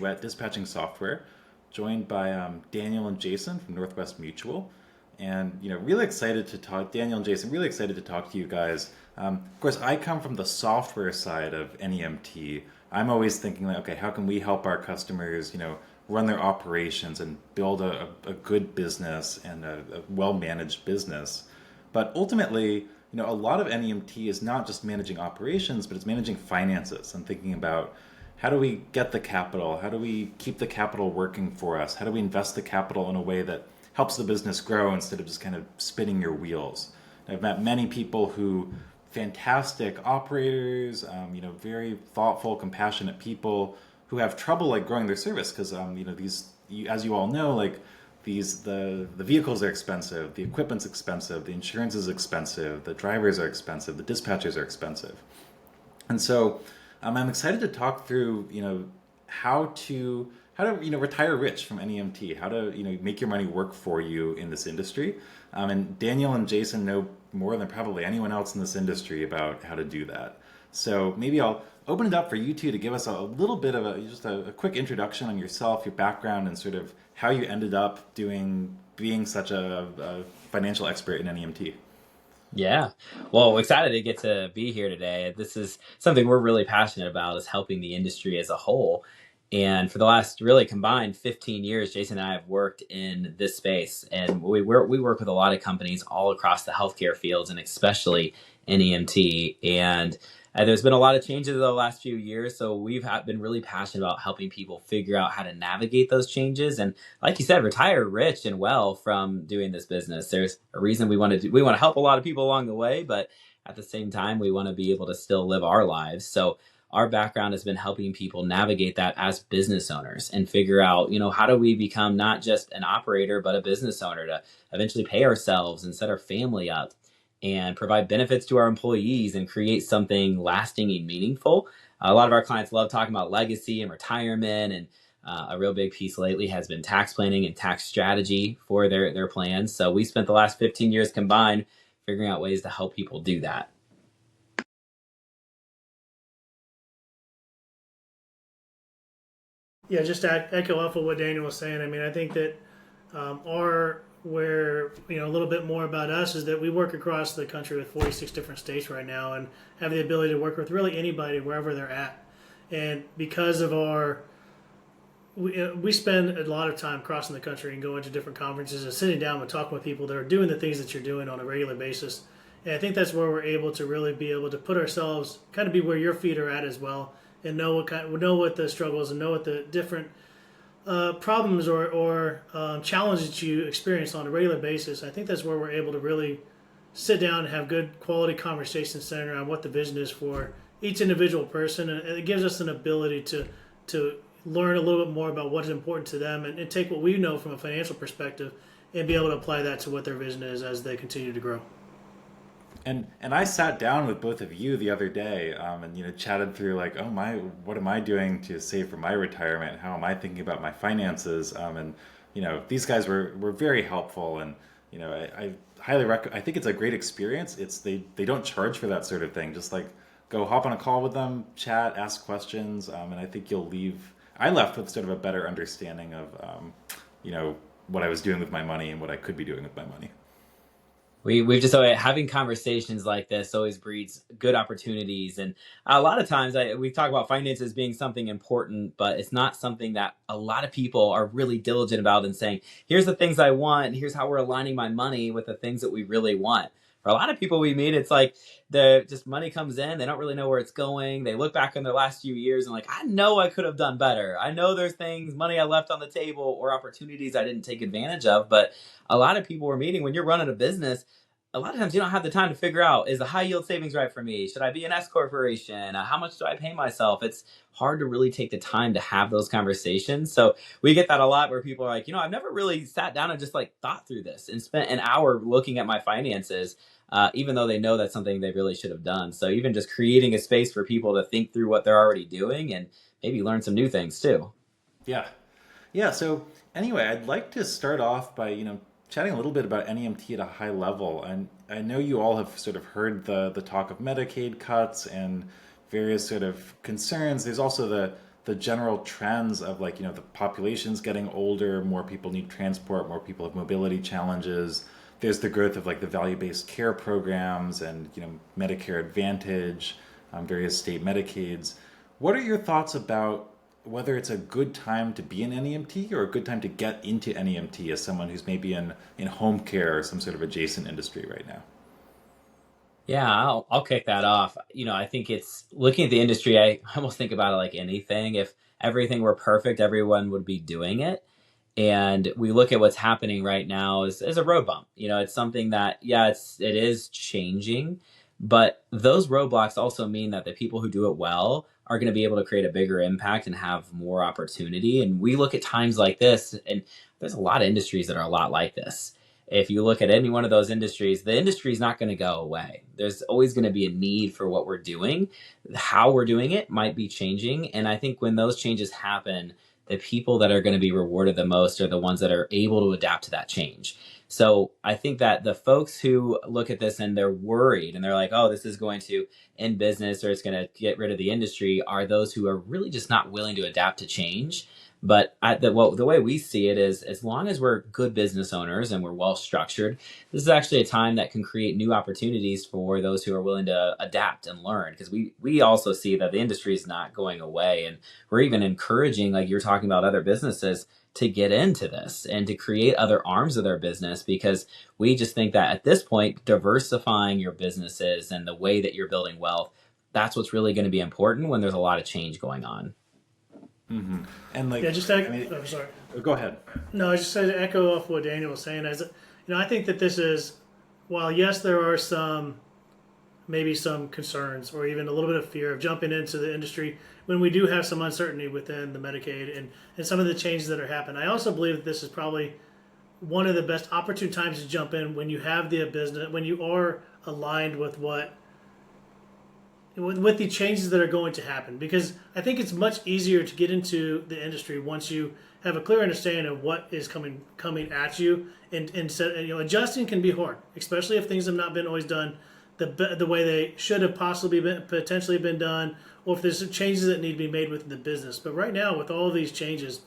Duet Dispatching Software, joined by Daniel and Jason from Northwest Mutual. And really excited to talk, Daniel and Jason, really excited to talk to you guys. Of course, I come from the software side of NEMT. I'm always thinking like, okay, how can we help our customers, run their operations and build a good business and a well-managed business. But ultimately, a lot of NEMT is not just managing operations, but it's managing finances and thinking about how do we get the capital? How do we keep the capital working for us? How do we invest the capital in a way that helps the business grow instead of just kind of spinning your wheels? I've met many people who, fantastic operators, very thoughtful, compassionate people who have trouble like growing their service because, as you all know, like the vehicles are expensive, the equipment's expensive, the insurance is expensive, the drivers are expensive, the dispatchers are expensive. And so I'm excited to talk through, how to retire rich from NEMT, how to make your money work for you in this industry. And Daniel and Jason know more than probably anyone else in this industry about how to do that. So maybe I'll open it up for you two to give us a little bit of a quick introduction on yourself, your background, and sort of how you ended up being such a financial expert in NEMT. Yeah. Well, excited to get to be here today. This is something we're really passionate about is helping the industry as a whole. And for the last really combined 15 years, Jason and I have worked in this space. And we work with a lot of companies all across the healthcare fields and especially NEMT. And there's been a lot of changes in the last few years. So been really passionate about helping people figure out how to navigate those changes. And like you said, retire rich and well from doing this business. There's a reason we want to do. We want to help a lot of people along the way, but at the same time, we want to be able to still live our lives. So our background has been helping people navigate that as business owners and figure out, how do we become not just an operator, but a business owner to eventually pay ourselves and set our family up and provide benefits to our employees and create something lasting and meaningful. A lot of our clients love talking about legacy and retirement, and a real big piece lately has been tax planning and tax strategy for their plans. So we spent the last 15 years combined figuring out ways to help people do that. Yeah, just to echo off of what Daniel was saying. I mean, I think that where a little bit more about us is that we work across the country with 46 different states right now, and have the ability to work with really anybody wherever they're at. And because of we spend a lot of time crossing the country and going to different conferences and sitting down and talking with people that are doing the things that you're doing on a regular basis. And I think that's where we're able to really be able to put ourselves, kind of be where your feet are at as well, and know what the struggles and know what the different problems or challenges you experience on a regular basis. I think that's where we're able to really sit down and have good quality conversations centered around what the vision is for each individual person, and it gives us an ability to learn a little bit more about what is important to them, and take what we know from a financial perspective and be able to apply that to what their vision is as they continue to grow. And I sat down with both of you the other day, and chatted through like, oh my, what am I doing to save for my retirement? How am I thinking about my finances? And these guys were very helpful, and I highly recommend. I think it's a great experience. They don't charge for that sort of thing. Just like go hop on a call with them, chat, ask questions, and I think you'll leave. I left with sort of a better understanding of what I was doing with my money and what I could be doing with my money. We've just having conversations like this always breeds good opportunities, and a lot of times we talk about finances being something important, but it's not something that a lot of people are really diligent about and saying, here's the things I want, and here's how we're aligning my money with the things that we really want. For a lot of people we meet, it's like the just money comes in, they don't really know where it's going. They look back on their last few years and like, I know I could have done better. I know there's things, money I left on the table or opportunities I didn't take advantage of. But a lot of people we're meeting, when you're running a business, a lot of times you don't have the time to figure out, is the high yield savings right for me? Should I be an S corporation? How much do I pay myself? It's hard to really take the time to have those conversations. So we get that a lot where people are like, I've never really sat down and just like thought through this and spent an hour looking at my finances, even though they know that's something they really should have done. So even just creating a space for people to think through what they're already doing and maybe learn some new things too. Yeah. Yeah. So anyway, I'd like to start off by, chatting a little bit about NEMT at a high level. And I know you all have sort of heard the talk of Medicaid cuts and various sort of concerns. There's also the general trends of like, the population's getting older, more people need transport, more people have mobility challenges. There's the growth of like the value-based care programs and, Medicare Advantage, various state Medicaids. What are your thoughts about whether it's a good time to be in NEMT or a good time to get into NEMT as someone who's maybe in home care or some sort of adjacent industry right now? Yeah, I'll kick that off. I think it's looking at the industry. I almost think about it like anything. If everything were perfect, everyone would be doing it. And we look at what's happening right now as a road bump. It's something that, yeah, it is changing, but those roadblocks also mean that the people who do it well are going to be able to create a bigger impact and have more opportunity. And we look at times like this, and there's a lot of industries that are a lot like this. If you look at any one of those industries, the industry is not going to go away. There's always going to be a need for what we're doing. How we're doing it might be changing. And I think when those changes happen, the people that are going to be rewarded the most are the ones that are able to adapt to that change. So I think that the folks who look at this and they're worried and they're like, oh, this is going to end business or it's going to get rid of the industry are those who are really just not willing to adapt to change. But the way we see it is as long as we're good business owners and we're well structured, this is actually a time that can create new opportunities for those who are willing to adapt and learn. Because we also see that the industry is not going away. And we're even encouraging, like you're talking about, other businesses to get into this and to create other arms of their business, because we just think that at this point, diversifying your businesses and the way that you're building wealth, that's what's really going to be important when there's a lot of change going on. Mm-hmm. And like, Yeah, just I mean, oh, sorry. go ahead. No, I just said to echo off what Daniel was saying. I think that this is, while yes, there are maybe some concerns or even a little bit of fear of jumping into the industry when we do have some uncertainty within the Medicaid and some of the changes that are happening. I also believe that this is probably one of the best opportune times to jump in when you have the business, when you are aligned with with the changes that are going to happen, because I think it's much easier to get into the industry once you have a clear understanding of what is coming at you, and adjusting can be hard, especially if things have not been always done the way they should have potentially been done, or if there's changes that need to be made within the business. But right now, with all of these changes,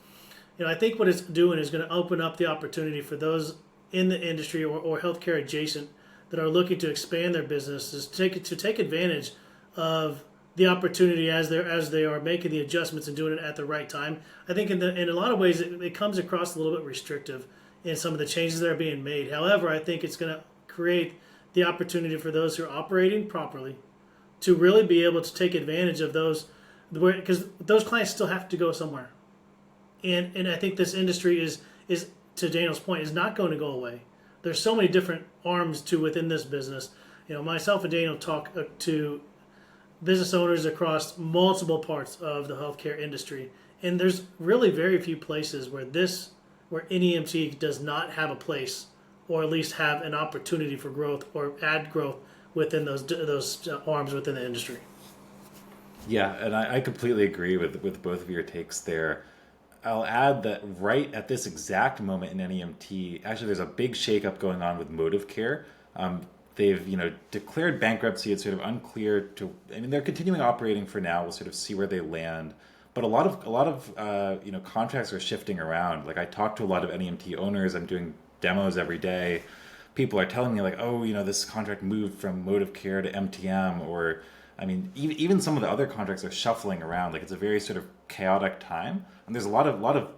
I think what it's doing is going to open up the opportunity for those in the industry or healthcare adjacent that are looking to expand their businesses to take advantage of the opportunity as they are making the adjustments and doing it at the right time. I think in a lot of ways it comes across a little bit restrictive in some of the changes that are being made. However, I think it's going to create the opportunity for those who are operating properly to really be able to take advantage of those, because those clients still have to go somewhere. And I think this industry is to Daniel's point, is not going to go away. There's so many different arms to within this business. Myself and Daniel talk to business owners across multiple parts of the healthcare industry, and there's really very few places where NEMT does not have a place, or at least have an opportunity for growth or add growth within those arms within the industry. Yeah, and I completely agree with both of your takes there. I'll add that right at this exact moment in NEMT, actually, there's a big shakeup going on with Motive Care. They've declared bankruptcy. It's sort of unclear I mean, they're continuing operating for now. We'll sort of see where they land. But a lot of contracts are shifting around. Like, I talk to a lot of NEMT owners. I'm doing demos every day. People are telling me like, oh, this contract moved from Motive Care to MTM, or I mean, even some of the other contracts are shuffling around. Like, it's a very sort of chaotic time, and there's a lot of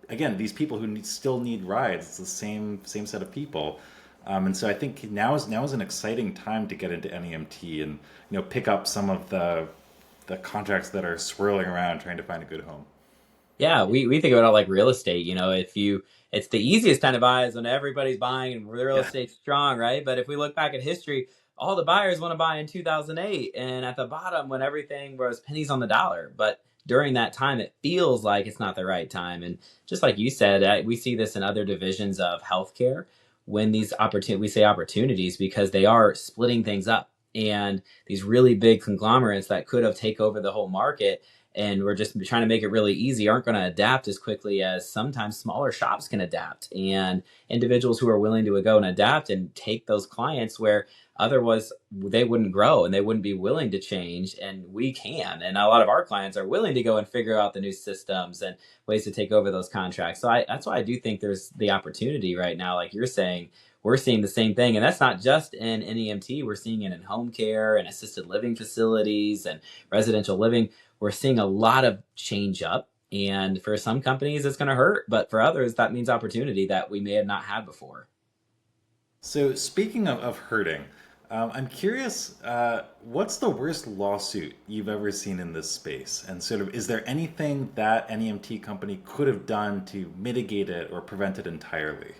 again, these people who still need rides. It's the same set of people, and so I think now is an exciting time to get into NEMT and pick up some of the contracts that are swirling around trying to find a good home. Yeah, we think about it like real estate. It's the easiest time to buy is when everybody's buying and real Yeah. estate's strong, right? But if we look back at history, all the buyers want to buy in 2008 and at the bottom when everything was pennies on the dollar. But during that time, it feels like it's not the right time. And just like you said, we see this in other divisions of healthcare when we say opportunities because they are splitting things up, and these really big conglomerates that could have taken over the whole market. and we're just trying to make it really easy, aren't going to adapt as quickly as sometimes smaller shops can adapt. And individuals who are willing to go and adapt and take those clients where otherwise they wouldn't grow and they wouldn't be willing to change, and we can. And a lot of our clients are willing to go and figure out the new systems and ways to take over those contracts. So that's why I do think there's the opportunity right now, like you're saying. We're seeing the same thing, and that's not just in NEMT. We're seeing it in home care and assisted living facilities and residential living. We're seeing a lot of change up, and for some companies it's going to hurt, but for others that means opportunity that we may have not had before. So speaking of hurting, I'm curious, what's the worst lawsuit you've ever seen in this space? And sort of, is there anything that an EMT company could have done to mitigate it or prevent it entirely?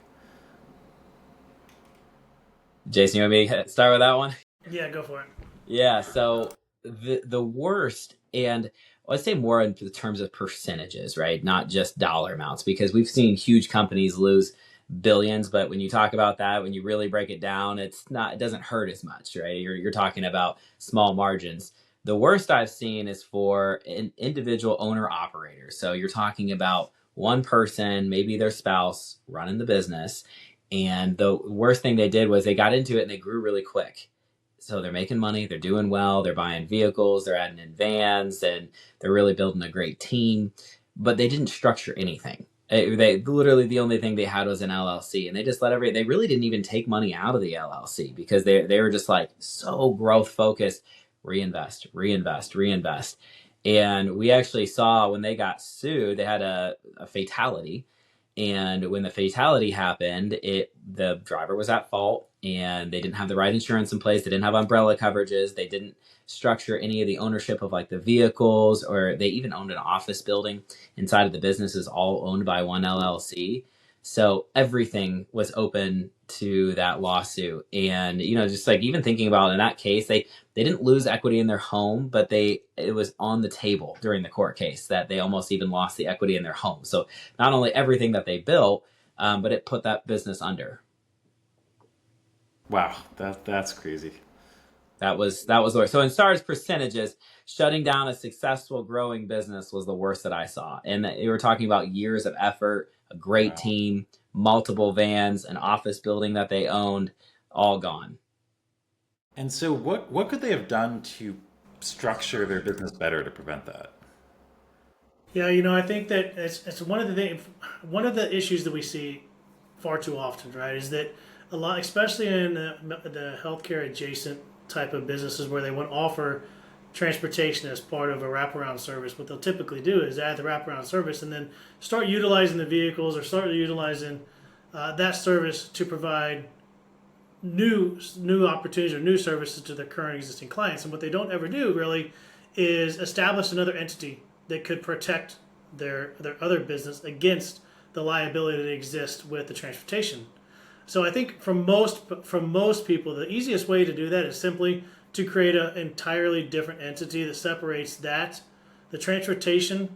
Jason, you want me to start with that one? Yeah, go for it. Yeah, so the worst, and I'd say more in terms of percentages, right? Not just dollar amounts, because we've seen huge companies lose billions, but when you talk about that, when you really break it down, it doesn't hurt as much, right? You're talking about small margins. The worst I've seen is for an individual owner operator. So you're talking about one person, maybe their spouse, running the business. And the worst thing they did was they got into it and they grew really quick. So they're making money, they're doing well, they're buying vehicles, they're adding in vans, and they're really building a great team. But they didn't structure anything. They literally, the only thing they had was an LLC, and they just they really didn't even take money out of the LLC because they were just like so growth focused, reinvest, reinvest, reinvest. And we actually saw when they got sued, they had a fatality. And when the fatality happened, the driver was at fault, and they didn't have the right insurance in place. They didn't have umbrella coverages. They didn't structure any of the ownership of like the vehicles, or they even owned an office building inside of the business is all owned by one LLC. So everything was open to that lawsuit. And, just like even thinking about in that case, they didn't lose equity in their home, but it was on the table during the court case that they almost even lost the equity in their home. So not only everything that they built, but it put that business under. Wow, that's crazy. That was the worst. So in SARS percentages, shutting down a successful growing business was the worst that I saw. And you were talking about years of effort, a great team, multiple vans, an office building that they owned, all gone. And so what could they have done to structure their business better to prevent that? Yeah, I think that it's one of the issues that we see far too often, right? Is that a lot, especially in the healthcare adjacent type of businesses where they want to offer transportation as part of a wraparound service. What they'll typically do is add the wraparound service and then start utilizing the vehicles or start utilizing that service to provide new opportunities or new services to their current existing clients. And what they don't ever do really is establish another entity that could protect their other business against the liability that exists with the transportation. So I think from most people, the easiest way to do that is simply to create an entirely different entity that separates the transportation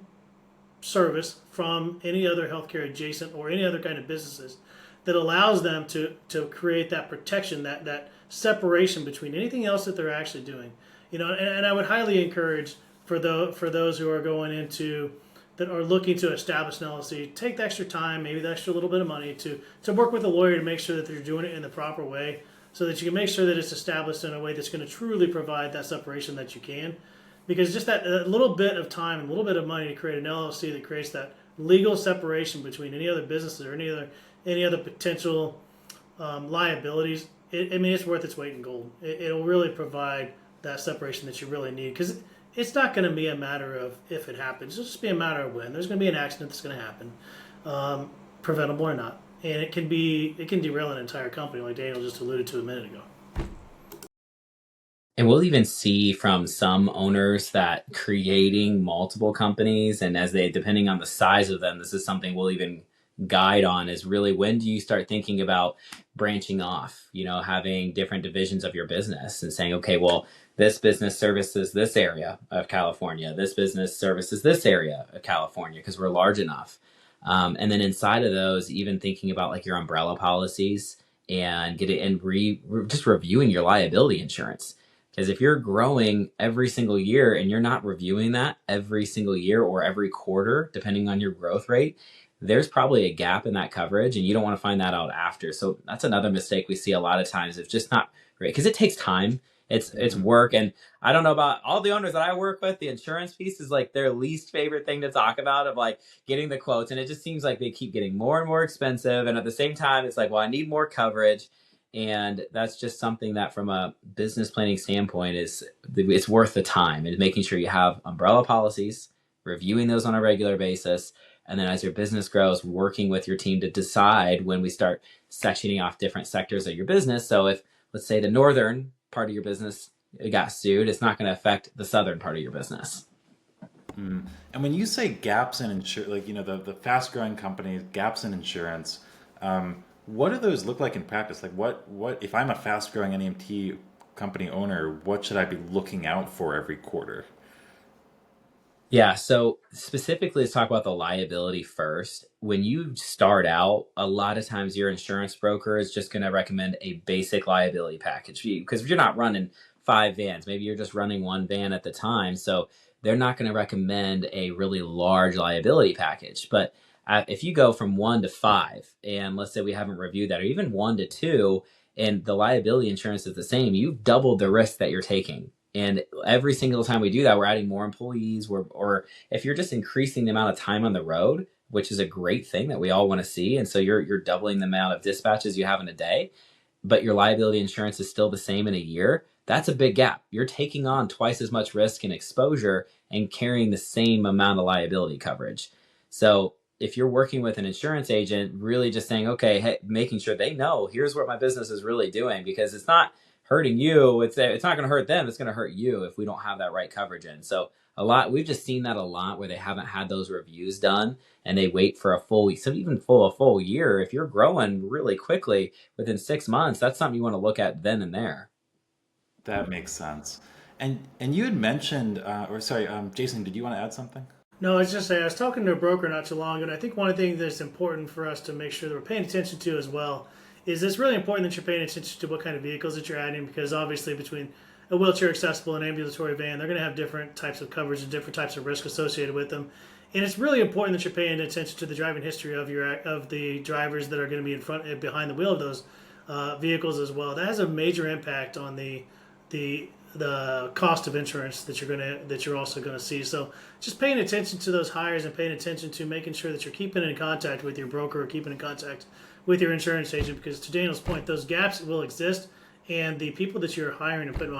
service from any other healthcare adjacent or any other kind of businesses, that allows them to create that protection, that separation between anything else that they're actually doing. And I would highly encourage for those who are going into that are looking to establish an LLC, take the extra time, maybe the extra little bit of money to work with a lawyer to make sure that they're doing it in the proper way, so that you can make sure that it's established in a way that's going to truly provide that separation that you can. Because just that little bit of time and a little bit of money to create an LLC that creates that legal separation between any other businesses or any other potential liabilities, it's worth its weight in gold. It'll really provide that separation that you really need, because it's not going to be a matter of if it happens. It'll just be a matter of when. There's going to be an accident that's going to happen, preventable or not, and it can derail an entire company, like Daniel just alluded to a minute ago. And we'll even see from some owners that creating multiple companies, and depending on the size of them, this is something we'll even guide on, is really when do you start thinking about branching off, having different divisions of your business and saying, okay, well, this business services this area of California, this business services this area of California, because we're large enough. And then inside of those, even thinking about like your umbrella policies and just reviewing your liability insurance. is if you're growing every single year and you're not reviewing that every single year or every quarter, depending on your growth rate, there's probably a gap in that coverage and you don't want to find that out after. So that's another mistake we see a lot of times. It's just not great because it takes time. It's work. And I don't know about all the owners that I work with, the insurance piece is like their least favorite thing to talk about, of like getting the quotes. And it just seems like they keep getting more and more expensive. And at the same time, it's like, well, I need more coverage. And that's just something that from a business planning standpoint it's worth the time, and making sure you have umbrella policies, reviewing those on a regular basis. And then as your business grows, working with your team to decide when we start sectioning off different sectors of your business. So if, let's say, the northern part of your business got sued, it's not going to affect the southern part of your business. And when you say gaps in insurance, like, the fast growing companies, gaps in insurance, what do those look like in practice? Like what if I'm a fast growing NEMT company owner, what should I be looking out for every quarter? Yeah, so specifically, let's talk about the liability first. When you start out, a lot of times your insurance broker is just going to recommend a basic liability package because if you're not running 5 vans, maybe you're just running 1 van at the time. So they're not going to recommend a really large liability package. But if you go from 1 to 5, and let's say we haven't reviewed that, or even 1 to 2, and the liability insurance is the same, you've doubled the risk that you're taking. And every single time we do that, we're adding more employees. Or if you're just increasing the amount of time on the road, which is a great thing that we all want to see. And so you're doubling the amount of dispatches you have in a day, but your liability insurance is still the same in a year. That's a big gap. You're taking on twice as much risk and exposure and carrying the same amount of liability coverage. So if you're working with an insurance agent, really just saying, okay, hey, making sure they know, here's what my business is really doing, because it's not hurting you. It's not going to hurt them. It's going to hurt you if we don't have that right coverage in. So we've just seen that a lot where they haven't had those reviews done and they wait for a full week. So even a full year, if you're growing really quickly within 6 months, that's something you want to look at then and there. That makes sense. And you had mentioned, or sorry, Jason, did you want to add something? No, I was just saying, I was talking to a broker not too long ago, and I think one of the things that's important for us to make sure that we're paying attention to as well is it's really important that you're paying attention to what kind of vehicles that you're adding, because obviously between a wheelchair accessible and ambulatory van, they're going to have different types of coverage and different types of risk associated with them. And it's really important that you're paying attention to the driving history of the drivers that are going to be in front and behind the wheel of those vehicles as well. That has a major impact on the cost of insurance that you're also going to see. So just paying attention to those hires and paying attention to making sure that you're keeping in contact with your broker or keeping in contact with your insurance agent, because to Daniel's point, those gaps will exist, and the people that you're hiring and putting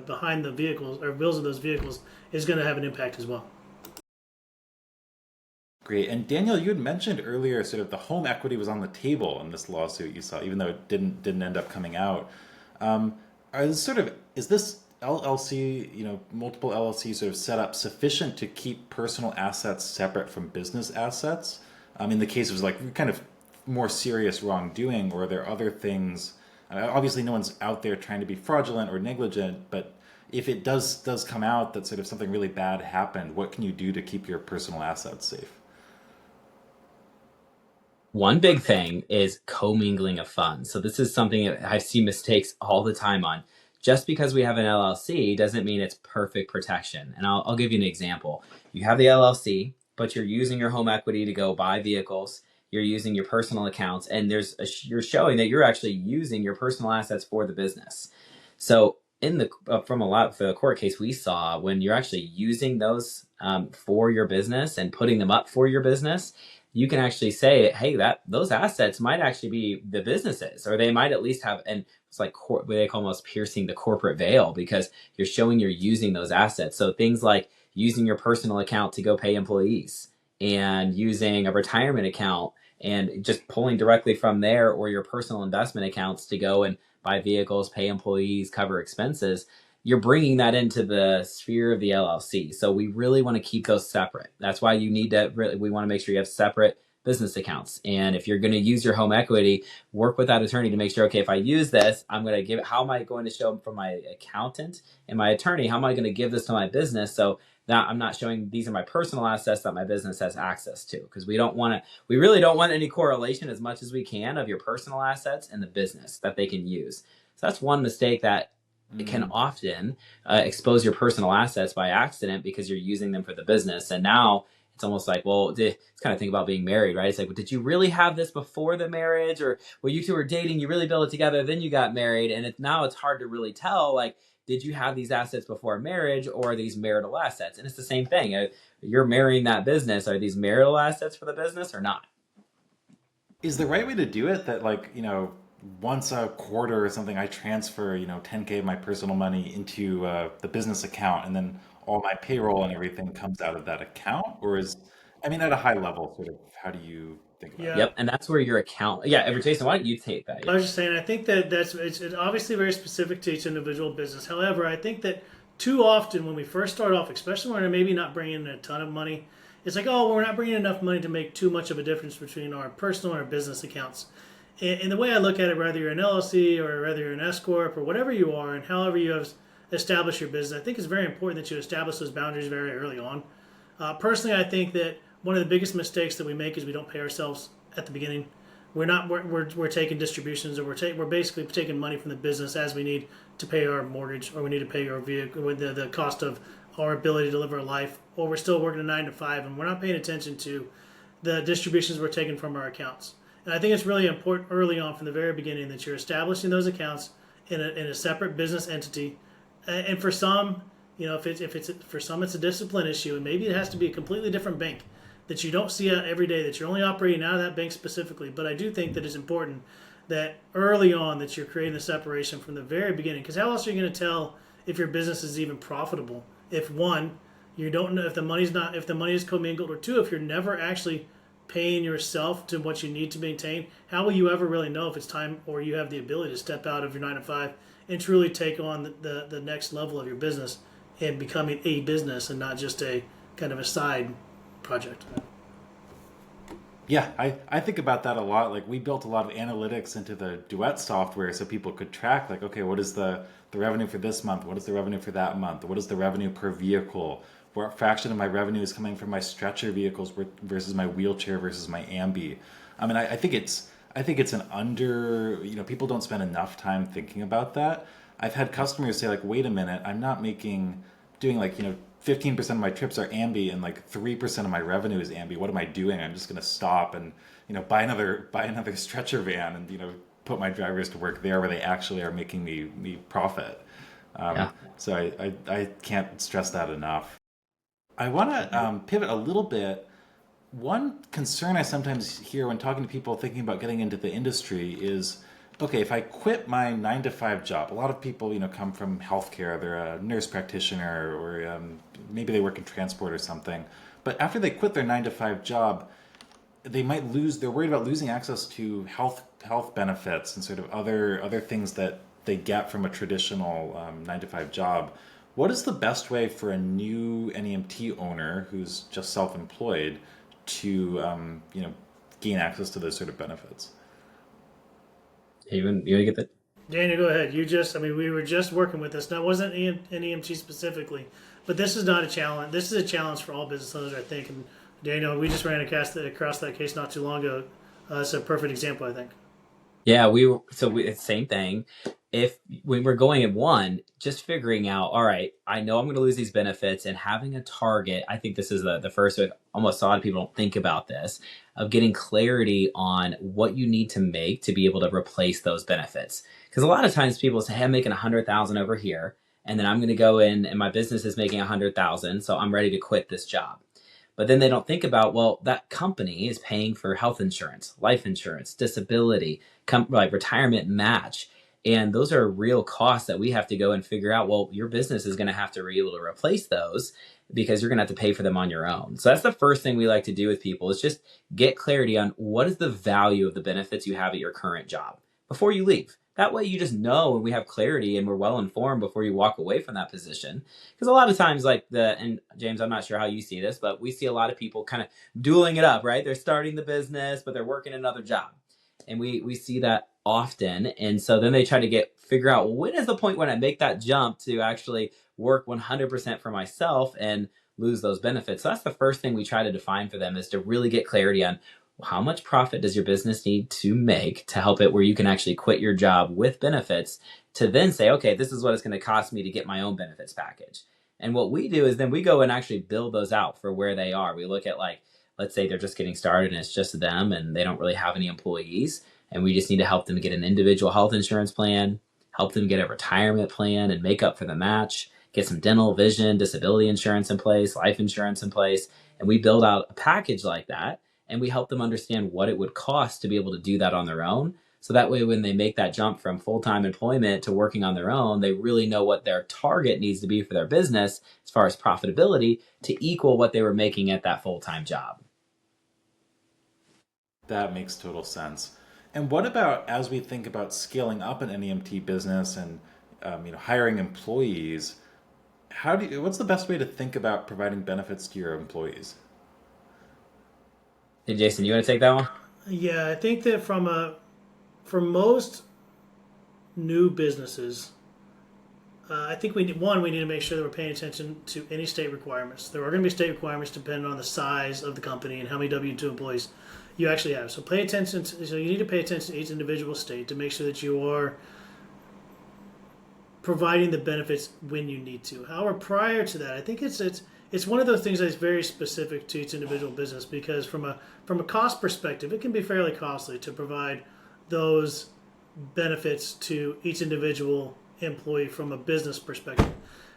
behind the vehicles or wheels of those vehicles is going to have an impact as well. Great. And Daniel, you had mentioned earlier sort of the home equity was on the table in this lawsuit you saw, even though it didn't end up coming out. Is this LLC, multiple LLCs sort of set up sufficient to keep personal assets separate from business assets? In the case of like kind of more serious wrongdoing, or are there other things? Obviously, no one's out there trying to be fraudulent or negligent, but if it does come out that sort of something really bad happened, what can you do to keep your personal assets safe? One big thing is commingling of funds. So this is something that I see mistakes all the time on. Just because we have an LLC doesn't mean it's perfect protection. And I'll give you an example. You have the LLC, but you're using your home equity to go buy vehicles. You're using your personal accounts, and you're showing that you're actually using your personal assets for the business. So in the for the court case we saw, when you're actually using those for your business and putting them up for your business, you can actually say, hey, those assets might actually be the businesses, or they might at least have, and it's like what they call almost piercing the corporate veil, because you're showing you're using those assets. So things like using your personal account to go pay employees, and using a retirement account and just pulling directly from there, or your personal investment accounts to go and buy vehicles, pay employees, cover expenses. You're bringing that into the sphere of the LLC. So we really want to keep those separate. That's why we want to make sure you have separate business accounts. And if you're going to use your home equity, work with that attorney to make sure, okay, if I use this, I'm going to give it, how am I going to show from my accountant and my attorney, how am I going to give this to my business? So now I'm not showing these are my personal assets that my business has access to, because we really don't want any correlation as much as we can of your personal assets and the business that they can use. So that's one mistake that it can often expose your personal assets by accident because you're using them for the business. And now it's almost like, well, it's kind of think about being married, right? It's like, well, did you really have this before the marriage? Or when you two were dating, you really built it together, then you got married. And now it's hard to really tell, like, did you have these assets before marriage or are these marital assets? And it's the same thing. You're marrying that business. Are these marital assets for the business or not? Is the right way to do it that, like, once a quarter or something, I transfer, 10K of my personal money into the business account, and then all my payroll and everything comes out of that account? Or I mean, at a high level, sort of, how do you think about it? Yeah. Yep. And that's where your account, yeah, Jason, why don't you take that? I Yeah. was just saying, I think that it's obviously very specific to each individual business. However, I think that too often when we first start off, especially when we're maybe not bringing in a ton of money, it's like, oh, we're not bringing enough money to make too much of a difference between our personal and our business accounts. And the way I look at it, whether you're an LLC or whether you're an S corp or whatever you are, and however you have established your business, I think it's very important that you establish those boundaries very early on. Personally, I think that one of the biggest mistakes that we make is we don't pay ourselves at the beginning. We're taking distributions, or we're basically taking money from the business as we need to pay our mortgage, or we need to pay our vehicle, the cost of our ability to live our life, or we're still working a 9 to 5, and we're not paying attention to the distributions we're taking from our accounts. And I think it's really important early on from the very beginning that you're establishing those accounts in a separate business entity. And for some, if it's for some it's a discipline issue, and maybe it has to be a completely different bank that you don't see out every day, that you're only operating out of that bank specifically. But I do think that it's important that early on that you're creating the separation from the very beginning. Because how else are you going to tell if your business is even profitable? If one, you don't know if the money is commingled, or two, if you're never actually paying yourself to what you need to maintain, how will you ever really know if it's time or you have the ability to step out of your 9 to 5 and truly take on the next level of your business and becoming a business and not just a kind of a side project? Yeah, I think about that a lot. Like, we built a lot of analytics into the Duet software so people could track, like, okay, what is the revenue for this month? What is the revenue for that month? What is the revenue per vehicle? What fraction of my revenue is coming from my stretcher vehicles versus my wheelchair versus my ambi? I mean, I think it's an under, people don't spend enough time thinking about that. I've had customers say, like, wait a minute, I'm not doing, like, 15% of my trips are ambi, and like 3% of my revenue is ambi. What am I doing? I'm just going to stop and, buy another stretcher van, and, put my drivers to work there where they actually are making me profit. Um, Yeah. so I can't stress that enough. I want to pivot a little bit. One concern I sometimes hear when talking to people thinking about getting into the industry is, okay, if I quit my 9 to 5 job, a lot of people, come from healthcare, they're a nurse practitioner, or maybe they work in transport or something. But after they quit their 9 to 5 job, they're worried about losing access to health benefits and sort of other things that they get from a traditional 9 to 5 job. What is the best way for a new NEMT owner who's just self-employed to gain access to those sort of benefits? You get that? Daniel, go ahead. We were just working with this. Now, it wasn't NEMT specifically, but this is not a challenge. This is a challenge for all business owners, I think. And Daniel, we just ran across that case not too long ago. It's a perfect example, I think. Yeah, it's same thing. If when we're going at one, just figuring out, all right, I know I'm going to lose these benefits, and having a target. I think this is the first way. Almost a lot of people don't think about this, of getting clarity on what you need to make to be able to replace those benefits. Because a lot of times people say, hey, I'm making 100,000 over here, and then I'm going to go in and my business is making 100,000, so I'm ready to quit this job. But then they don't think about, well, that company is paying for health insurance, life insurance, disability, like retirement match. And those are real costs that we have to go and figure out. Well, your business is going to have to be able to replace those because you're going to have to pay for them on your own. So that's the first thing we like to do with people, is just get clarity on what is the value of the benefits you have at your current job before you leave. That way you just know, and we have clarity and we're well informed before you walk away from that position. Because a lot of times, and James, I'm not sure how you see this, but we see a lot of people kind of dueling it up, right? They're starting the business, but they're working another job. And we see that often. And so then they try to figure out, well, when is the point when I make that jump to actually work 100% for myself and lose those benefits? So that's the first thing we try to define for them, is to really get clarity on how much profit does your business need to make to help it where you can actually quit your job with benefits, to then say, okay, this is what it's going to cost me to get my own benefits package. And what we do is then we go and actually build those out for where they are. We look at, like, let's say they're just getting started and it's just them and they don't really have any employees. And we just need to help them get an individual health insurance plan, help them get a retirement plan and make up for the match, get some dental, vision, disability insurance in place, life insurance in place. And we build out a package like that, and we help them understand what it would cost to be able to do that on their own. So that way, when they make that jump from full-time employment to working on their own, they really know what their target needs to be for their business as far as profitability to equal what they were making at that full-time job. That makes total sense. And what about as we think about scaling up an NEMT business and hiring employees? What's the best way to think about providing benefits to your employees? Hey, Jason, you want to take that one? Yeah, I think that for most new businesses, I think we need to make sure that we're paying attention to any state requirements. There are going to be state requirements depending on the size of the company and how many W-2 employees you actually have. So you need to pay attention to each individual state to make sure that you are providing the benefits when you need to. However, prior to that, I think it's one of those things that's very specific to each individual business, because from a cost perspective, it can be fairly costly to provide those benefits to each individual employee from a business perspective.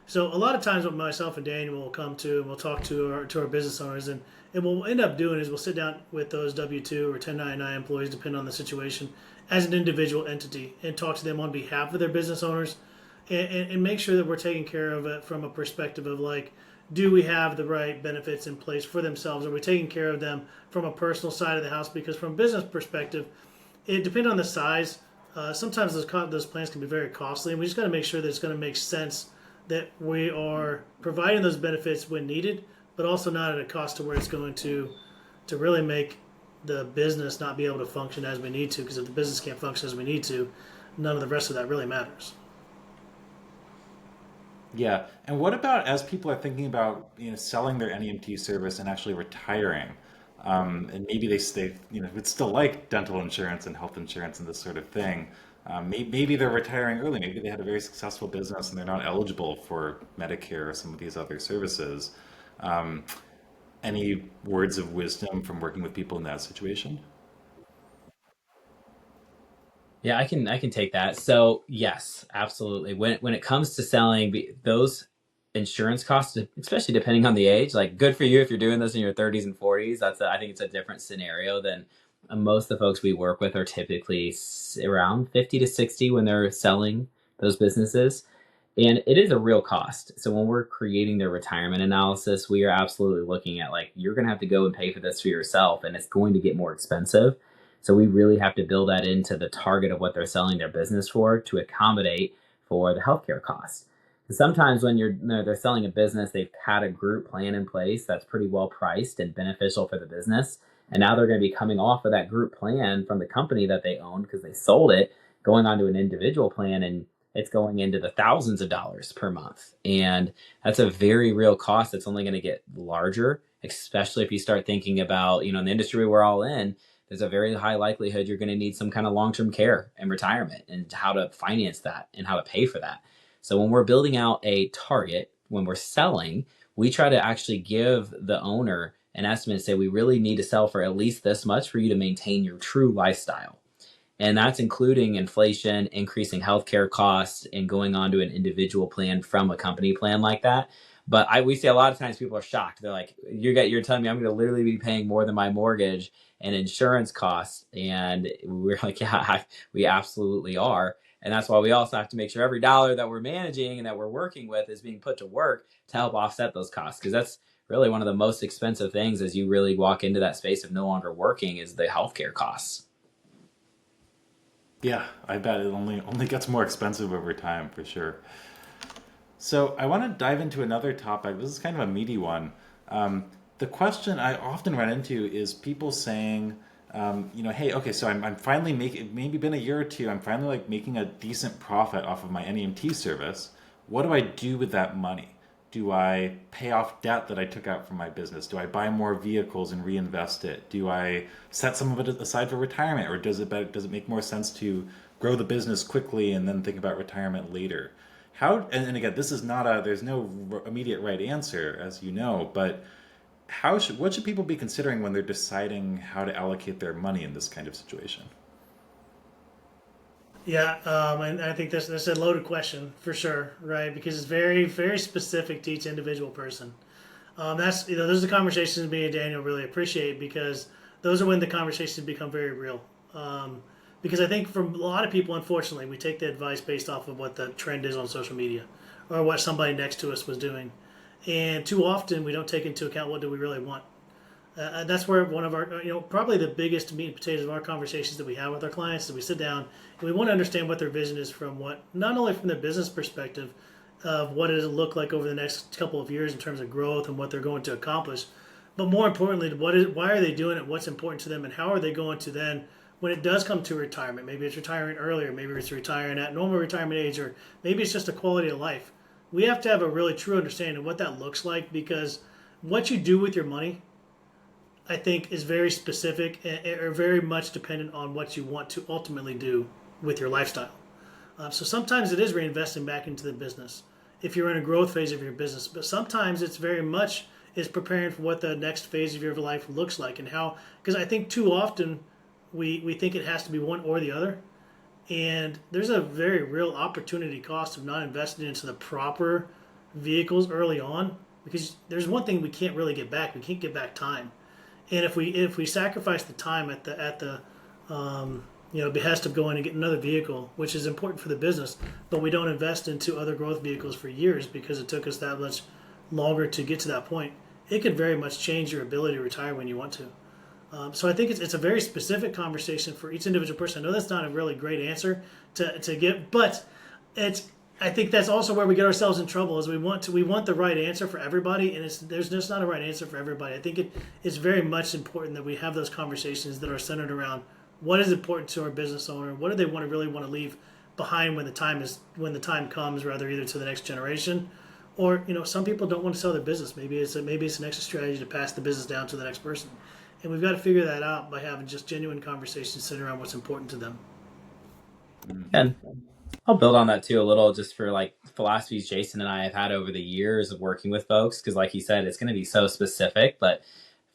So a lot of times, what myself and Daniel will come to, and we'll talk to our business owners, and what we'll end up doing is we'll sit down with those W-2 or 1099 employees, depending on the situation, as an individual entity, and talk to them on behalf of their business owners, and make sure that we're taking care of it from a perspective of, like, do we have the right benefits in place for themselves? Are we taking care of them from a personal side of the house? Because from a business perspective, it depends on the size. Sometimes those plans can be very costly, and we just got to make sure that it's going to make sense that we are providing those benefits when needed, but also not at a cost to where it's going to really make the business not be able to function as we need to. Because if the business can't function as we need to, none of the rest of that really matters. Yeah, and what about as people are thinking about selling their NEMT service and actually retiring, and maybe they would still like dental insurance and health insurance and this sort of thing. Maybe they're retiring early. Maybe they had a very successful business and they're not eligible for Medicare or some of these other services. Um, any words of wisdom from working with people in that situation? Yeah, I can take that. So yes, absolutely. When it comes to selling those insurance costs, especially depending on the age, like, good for you if you're doing this in your 30s and 40s. I think it's a different scenario than most of the folks we work with are typically around 50 to 60 when they're selling those businesses. And it is a real cost. So when we're creating their retirement analysis, we are absolutely looking at, like, you're going to have to go and pay for this for yourself, and it's going to get more expensive. So we really have to build that into the target of what they're selling their business for to accommodate for the healthcare costs. Because sometimes when they're selling a business, they've had a group plan in place that's pretty well priced and beneficial for the business, and now they're going to be coming off of that group plan from the company that they owned because they sold it, going on to an individual plan, and it's going into the thousands of dollars per month. And that's a very real cost that's only going to get larger, especially if you start thinking about, in the industry we're all in, there's a very high likelihood you're going to need some kind of long-term care and retirement, and how to finance that and how to pay for that. So when we're building out a target, when we're selling, we try to actually give the owner an estimate and say, we really need to sell for at least this much for you to maintain your true lifestyle. And that's including inflation, increasing healthcare costs, and going on to an individual plan from a company plan like that. But we see a lot of times people are shocked. They're like, you're telling me I'm going to literally be paying more than my mortgage and insurance costs. And we're like, yeah, we absolutely are. And that's why we also have to make sure every dollar that we're managing and that we're working with is being put to work to help offset those costs. Because that's really one of the most expensive things as you really walk into that space of no longer working, is the healthcare costs. Yeah, I bet it only gets more expensive over time for sure. So I want to dive into another topic. This is kind of a meaty one. The question I often run into is people saying, hey, okay, so I'm finally making, maybe been a year or two, I'm finally like making a decent profit off of my NEMT service. What do I do with that money? Do I pay off debt that I took out from my business? Do I buy more vehicles and reinvest it? Do I set some of it aside for retirement, or does it make more sense to grow the business quickly and then think about retirement later? And again, this is not a there's no immediate right answer, as you know, but what should people be considering when they're deciding how to allocate their money in this kind of situation? Yeah, and I think that's a loaded question for sure, right? Because it's very very specific to each individual person. That's those are the conversations me and Daniel really appreciate because those are when the conversations become very real. Because I think for a lot of people, unfortunately, we take the advice based off of what the trend is on social media or what somebody next to us was doing, and too often we don't take into account what do we really want. That's where one of our, probably the biggest meat and potatoes of our conversations that we have with our clients is we sit down and we want to understand what their vision is from not only from their business perspective of what does it look like over the next couple of years in terms of growth and what they're going to accomplish, but more importantly, why are they doing it, what's important to them, and how are they going to then, when it does come to retirement, maybe it's retiring earlier, maybe it's retiring at normal retirement age, or maybe it's just a quality of life. We have to have a really true understanding of what that looks like because what you do with your money I think is very specific or very much dependent on what you want to ultimately do with your lifestyle. So sometimes it is reinvesting back into the business if you're in a growth phase of your business, but sometimes it's very much is preparing for what the next phase of your life looks like and how. Because I think too often we think it has to be one or the other, and there's a very real opportunity cost of not investing into the proper vehicles early on because there's one thing we can't really get back. We can't get back time. And if we sacrifice the time at the behest of going and getting another vehicle, which is important for the business, but we don't invest into other growth vehicles for years because it took us that much longer to get to that point, it could very much change your ability to retire when you want to. So I think it's a very specific conversation for each individual person. I know that's not a really great answer to give, but I think that's also where we get ourselves in trouble is we want the right answer for everybody, and there's just not a right answer for everybody. I think it's very much important that we have those conversations that are centered around what is important to our business owner, what do they really want to leave behind when the time comes, rather either to the next generation, or some people don't want to sell their business. Maybe it's an extra strategy to pass the business down to the next person, and we've got to figure that out by having just genuine conversations centered around what's important to them. And I'll build on that too a little, just for like philosophies Jason and I have had over the years of working with folks. Because like you said, it's going to be so specific, but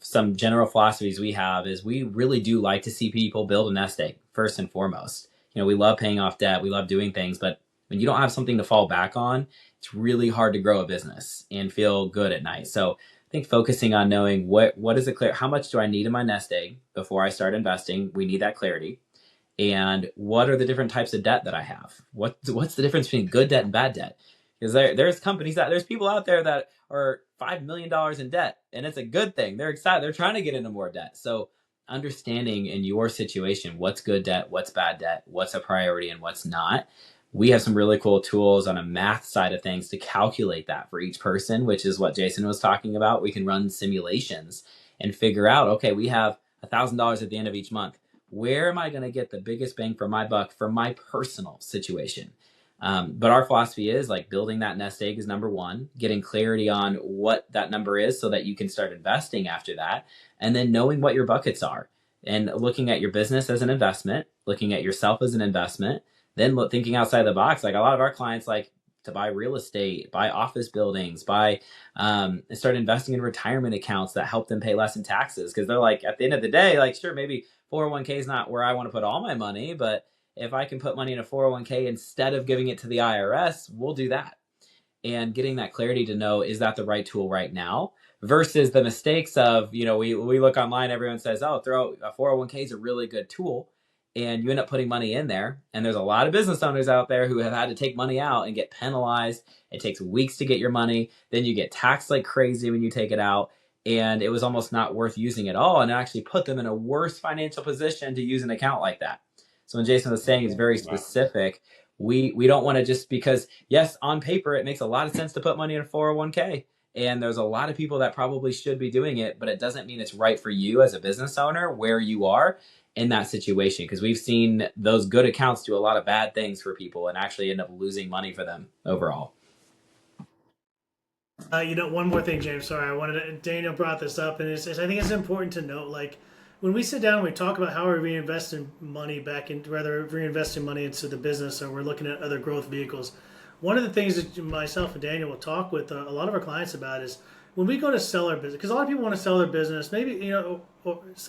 some general philosophies we have is we really do like to see people build a nest egg first and foremost. We love paying off debt. We love doing things, but when you don't have something to fall back on, it's really hard to grow a business and feel good at night. So I think focusing on knowing what is it clear, how much do I need in my nest egg before I start investing? We need that clarity. And what are the different types of debt that I have? What's the difference between good debt and bad debt? Because there's people out there that are $5 million in debt, and it's a good thing. They're excited. They're trying to get into more debt. So understanding in your situation what's good debt, what's bad debt, what's a priority, and what's not. We have some really cool tools on a math side of things to calculate that for each person, which is what Jason was talking about. We can run simulations and figure out, okay, we have $1,000 at the end of each month. Where am I going to get the biggest bang for my buck for my personal situation? But our philosophy is like building that nest egg is number one, getting clarity on what that number is so that you can start investing after that, and then knowing what your buckets are and looking at your business as an investment, looking at yourself as an investment, then thinking outside the box. Like a lot of our clients like to buy real estate, buy office buildings, start investing in retirement accounts that help them pay less in taxes. Because they're like, at the end of the day, like, sure, maybe 401k is not where I want to put all my money, but if I can put money in a 401k instead of giving it to the IRS, we'll do that. And getting that clarity to know, is that the right tool right now? Versus the mistakes of, we look online, everyone says, oh, throw a 401k is a really good tool. And you end up putting money in there. And there's a lot of business owners out there who have had to take money out and get penalized. It takes weeks to get your money. Then you get taxed like crazy when you take it out. And it was almost not worth using at all. And it actually put them in a worse financial position to use an account like that. So when Jason was saying is very specific, we don't want to just because, yes, on paper, it makes a lot of sense to put money in a 401k. And there's a lot of people that probably should be doing it, but it doesn't mean it's right for you as a business owner where you are in that situation. Because we've seen those good accounts do a lot of bad things for people and actually end up losing money for them overall. One more thing, James. Sorry, Daniel brought this up, and I think it's important to note, like, when we sit down and we talk about how we're reinvesting money back in, rather reinvesting money into the business, or we're looking at other growth vehicles. One of the things that myself and Daniel will talk with a lot of our clients about is when we go to sell our business, because a lot of people want to sell their business. Maybe or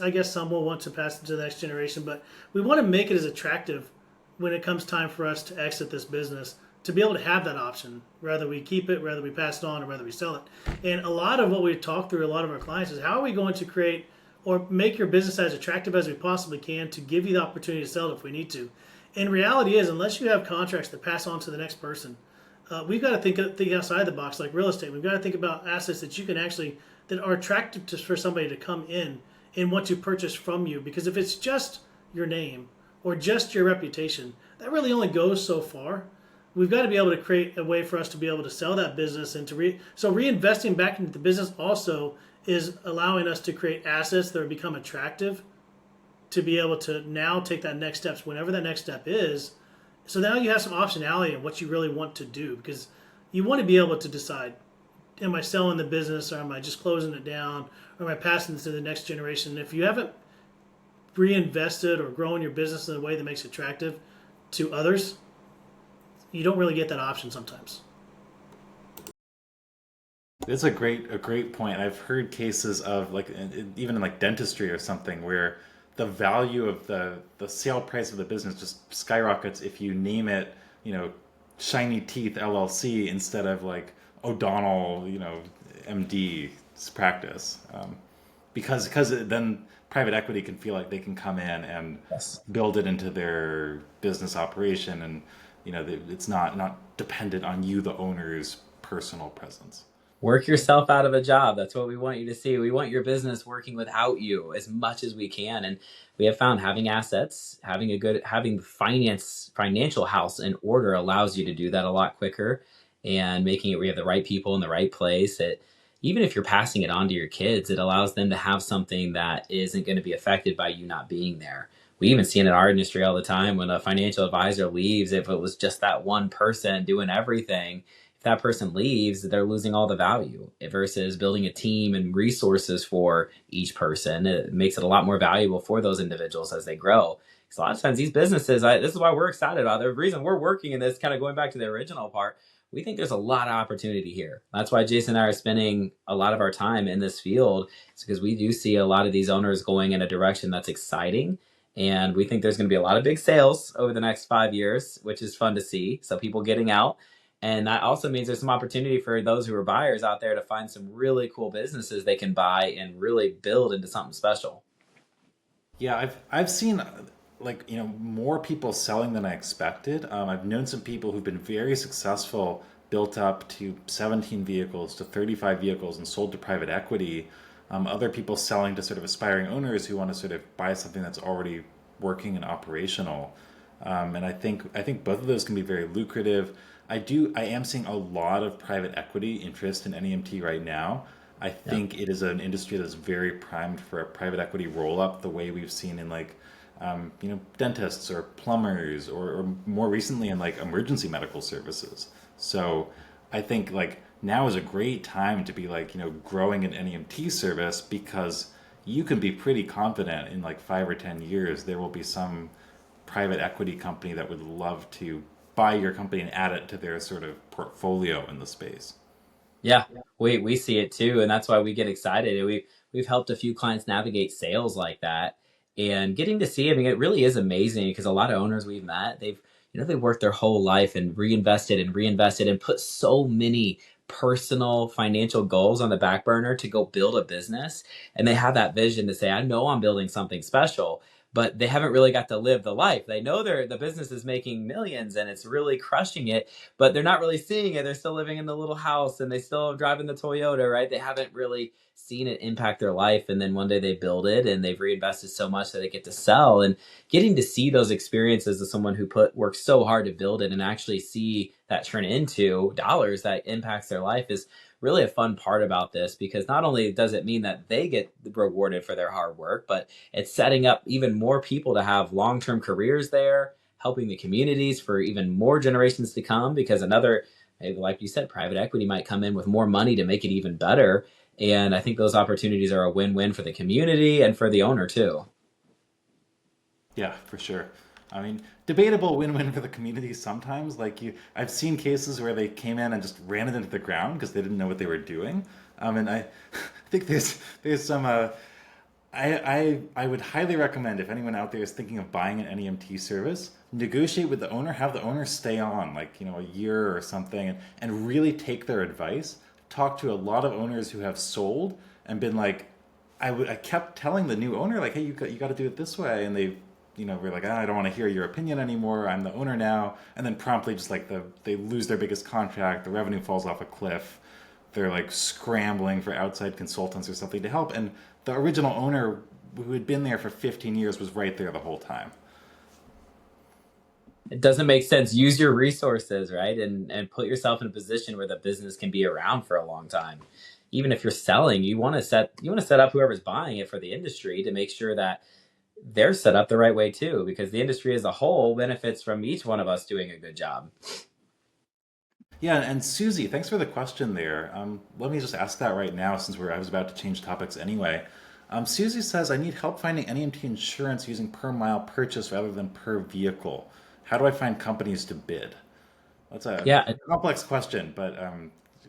I guess some will want to pass it to the next generation, but we want to make it as attractive when it comes time for us to exit this business to be able to have that option, whether we keep it, whether we pass it on, or whether we sell it. And a lot of what we talk through a lot of our clients is how are we going to create or make your business as attractive as we possibly can to give you the opportunity to sell it if we need to. And reality is, unless you have contracts to pass on to the next person, we've got to think outside the box, like real estate. We've got to think about assets that you can actually that are attractive for somebody to come in and want to purchase from you. Because if it's just your name or just your reputation, that really only goes so far. We've got to be able to create a way for us to be able to sell that business and so reinvesting back into the business also is allowing us to create assets that become attractive to be able to now take that next steps whenever that next step is. So now you have some optionality in what you really want to do, because you want to be able to decide, am I selling the business, or am I just closing it down, or am I passing it to the next generation? If you haven't reinvested or grown your business in a way that makes it attractive to others, you don't really get that option sometimes. It's a great point. I've heard cases of like even in like dentistry or something where the value of the sale price of the business just skyrockets if you name it, you know, Shiny Teeth LLC instead of like O'Donnell, MD's practice, because then private equity can feel like they can come in and Yes. build it into their business operation, and it's not dependent on you, the owner's personal presence. Work yourself out of a job. That's what we want you to see. We want your business working without you as much as we can. And we have found having assets, having the financial house in order allows you to do that a lot quicker, and making it where you have the right people in the right place. Even if you're passing it on to your kids, it allows them to have something that isn't going to be affected by you not being there. We even see it in our industry all the time when a financial advisor leaves, if it was just that one person doing everything, if that person leaves, they're losing all the value versus building a team and resources for each person. It makes it a lot more valuable for those individuals as they grow. Because a lot of times these businesses, this is why we're excited about it. The reason we're working in this, kind of going back to the original part, we think there's a lot of opportunity here. That's why Jason and I are spending a lot of our time in this field. It's because we do see a lot of these owners going in a direction that's exciting. And we think there's going to be a lot of big sales over the next 5 years, which is fun to see. So people getting out, and that also means there's some opportunity for those who are buyers out there to find some really cool businesses they can buy and really build into something special. Yeah, I've seen like more people selling than I expected. I've known some people who've been very successful, built up to 17 vehicles to 35 vehicles and sold to private equity. Other people selling to sort of aspiring owners who want to sort of buy something that's already working and operational. And I think both of those can be very lucrative. I am seeing a lot of private equity interest in NEMT right now. I Yeah. think it is an industry that's very primed for a private equity roll up, the way we've seen in like dentists or plumbers, or more recently in like emergency medical services. So I think like now is a great time to be like growing an NEMT service, because you can be pretty confident in like 5 or 10 years there will be some private equity company that would love to buy your company and add it to their sort of portfolio in the space. Yeah, we see it too, and that's why we get excited. We've helped a few clients navigate sales like that, and getting to see. I mean, it really is amazing because a lot of owners we've met, they worked their whole life and reinvested and put so many personal financial goals on the back burner to go build a business, and they have that vision to say, I know I'm building something special. But they haven't really got to live the life. They know the business is making millions and it's really crushing it, but they're not really seeing it. They're still living in the little house and they still driving the Toyota, right? They haven't really seen it impact their life. And then one day they build it and they've reinvested so much that they get to sell. And getting to see those experiences as someone who worked so hard to build it and actually see that turn into dollars that impacts their life is really a fun part about this, because not only does it mean that they get rewarded for their hard work, but it's setting up even more people to have long-term careers there, helping the communities for even more generations to come. Because another like you said, private equity might come in with more money to make it even better. And I think those opportunities are a win-win for the community and for the owner too. Yeah, for sure. I mean, debatable win-win for the community sometimes. I've seen cases where they came in and just ran it into the ground because they didn't know what they were doing. And I think there's some. I would highly recommend if anyone out there is thinking of buying an NEMT service, negotiate with the owner, have the owner stay on a year or something, and really take their advice. Talk to a lot of owners who have sold and been like, I kept telling the new owner like, hey, you got to do it this way, and they were like, I don't want to hear your opinion anymore. I'm the owner now, and then promptly just like they lose their biggest contract, the revenue falls off a cliff. They're like scrambling for outside consultants or something to help, and the original owner who had been there for 15 years was right there the whole time. It doesn't make sense. Use your resources, right? And put yourself in a position where the business can be around for a long time. Even if you're selling, you want to set up whoever's buying it for the industry to make sure that they're set up the right way too, because the industry as a whole benefits from each one of us doing a good job. Yeah, and Susie, thanks for the question there. Let me just ask that right now since I was about to change topics anyway. Susie says, I need help finding NEMT insurance using per mile purchase rather than per vehicle. How do I find companies to bid? That's a Yeah, complex question, but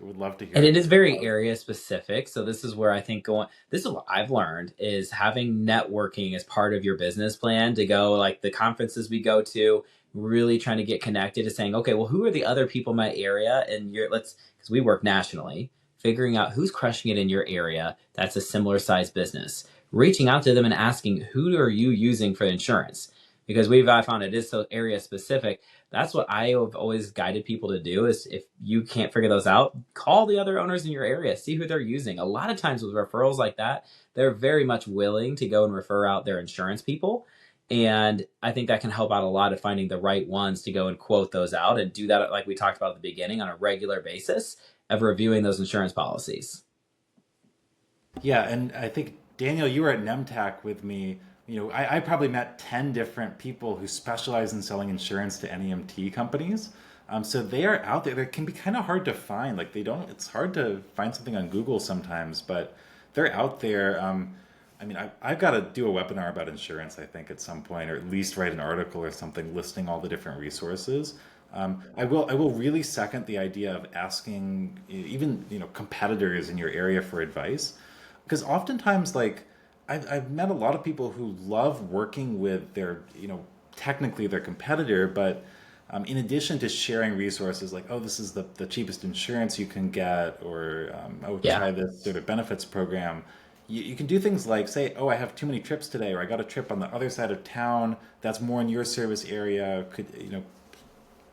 would love to and hear. it is very area specific. So this is where I think this is what I've learned is having networking as part of your business plan to go like the conferences we go to, really trying to get connected to saying, okay, well, who are the other people in my area? And because we work nationally, figuring out who's crushing it in your area. That's a similar size business. Reaching out to them and asking, who are you using for insurance? Because I found it is so area specific. That's what I have always guided people to do is if you can't figure those out, call the other owners in your area, see who they're using. A lot of times with referrals like that, they're very much willing to go and refer out their insurance people. And I think that can help out a lot of finding the right ones to go and quote those out and do that, like we talked about at the beginning, on a regular basis of reviewing those insurance policies. Yeah, and I think Daniel, you were at NEMTAC with me. I probably met 10 different people who specialize in selling insurance to NEMT companies. So they are out there. They can be kind of hard to find. Like they don't. It's hard to find something on Google sometimes, but they're out there. I mean, I've got to do a webinar about insurance, I think, at some point, or at least write an article or something listing all the different resources. I will really second the idea of asking even competitors in your area for advice, because oftentimes I've met a lot of people who love working with their technically their competitor, but in addition to sharing resources like, oh, this is the cheapest insurance you can get, or oh, Yeah. try this sort of benefits program. You can do things like say, oh, I have too many trips today, or I got a trip on the other side of town that's more in your service area.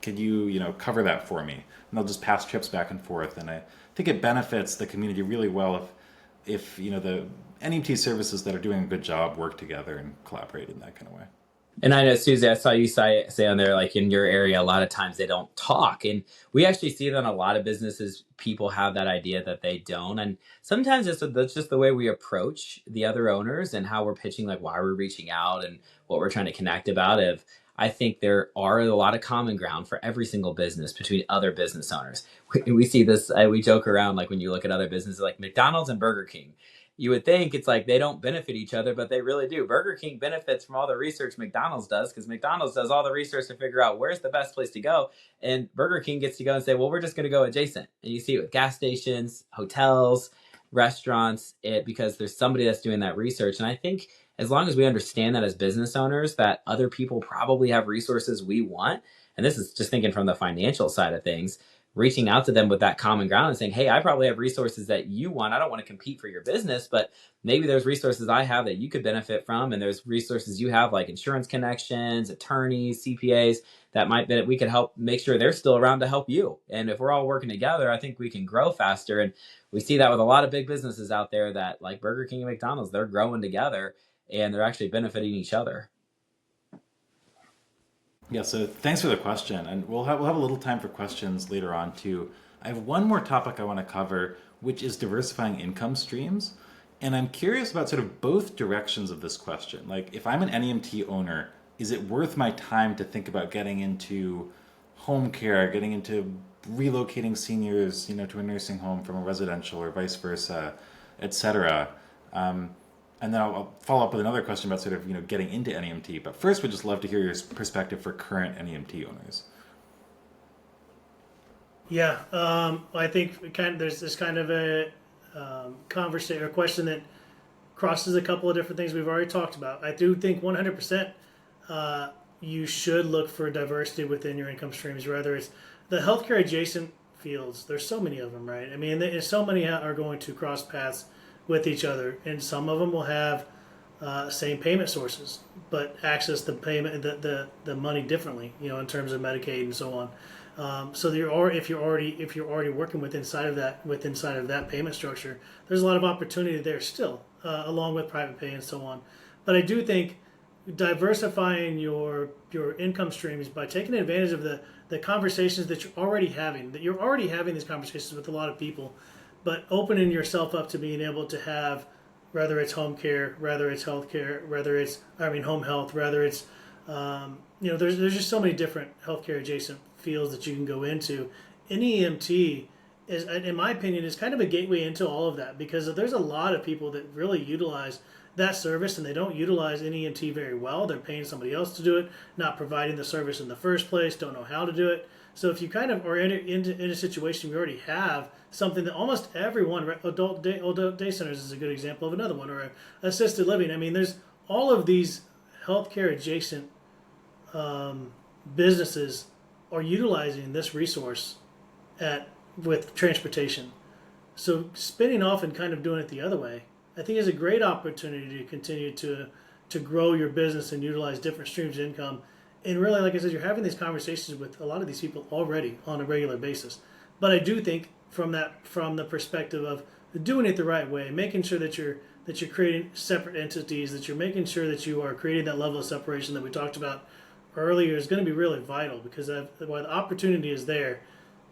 Could you cover that for me? And they'll just pass trips back and forth. And I think it benefits the community really well if the NET services that are doing a good job work together and collaborate in that kind of way. And I know, Susie, I saw you say on there, like in your area, a lot of times they don't talk. And we actually see that in a lot of businesses, people have that idea that they don't. And sometimes that's just the way we approach the other owners and how we're pitching, like why we're reaching out and what we're trying to connect about. I think there are a lot of common ground for every single business between other business owners. We see this, we joke around, like when you look at other businesses like McDonald's and Burger King, you would think it's like they don't benefit each other, but they really do. Burger King benefits from all the research McDonald's does because McDonald's does all the research to figure out where's the best place to go. And Burger King gets to go and say, well, we're just going to go adjacent. And you see it with gas stations, hotels, restaurants, because there's somebody that's doing that research. And I think as long as we understand that as business owners, that other people probably have resources we want. And this is just thinking from the financial side of things, reaching out to them with that common ground and saying, hey, I probably have resources that you want. I don't want to compete for your business, but maybe there's resources I have that you could benefit from. And there's resources you have like insurance connections, attorneys, CPAs that we could help make sure they're still around to help you. And if we're all working together, I think we can grow faster. And we see that with a lot of big businesses out there that like Burger King and McDonald's, they're growing together and they're actually benefiting each other. Yeah, so thanks for the question, and we'll have a little time for questions later on too. I have one more topic I want to cover, which is diversifying income streams, and I'm curious about sort of both directions of this question. Like, if I'm an NEMT owner, is it worth my time to think about getting into home care, getting into relocating seniors, to a nursing home from a residential or vice versa, etc. Um, and then I'll follow up with another question about sort of getting into NEMT. But first, we'd just love to hear your perspective for current NEMT owners. Yeah, I think there's this kind of a conversation or question that crosses a couple of different things we've already talked about. I do think 100% you should look for diversity within your income streams, whether it's the healthcare adjacent fields. There's so many of them, right? I mean, so many are going to cross paths with each other, and some of them will have same payment sources, but access the payment the money differently, in terms of Medicaid and so on. So if you're already working with inside of that payment structure, there's a lot of opportunity there still, along with private pay and so on. But I do think diversifying your income streams by taking advantage of the conversations that you're already having, these conversations with a lot of people, but opening yourself up to being able to have, whether it's home care, whether it's health care, home health, whether it's there's just so many different healthcare adjacent fields that you can go into. NEMT is, in my opinion, is kind of a gateway into all of that, because there's a lot of people that really utilize that service, and they don't utilize NEMT very well. They're paying somebody else to do it, not providing the service in the first place, don't know how to do it. So if you kind of are in a situation, we already have something that almost everyone, adult day centers is a good example of another one, or assisted living. I mean, there's all of these healthcare adjacent businesses are utilizing this resource with transportation. So spinning off and kind of doing it the other way, I think is a great opportunity to continue to grow your business and utilize different streams of income. And really, like I said, you're having these conversations with a lot of these people already on a regular basis. But I do think from the perspective of doing it the right way, making sure that you're creating separate entities, that you're making sure that you are creating that level of separation that we talked about earlier, is going to be really vital, because while the opportunity is there,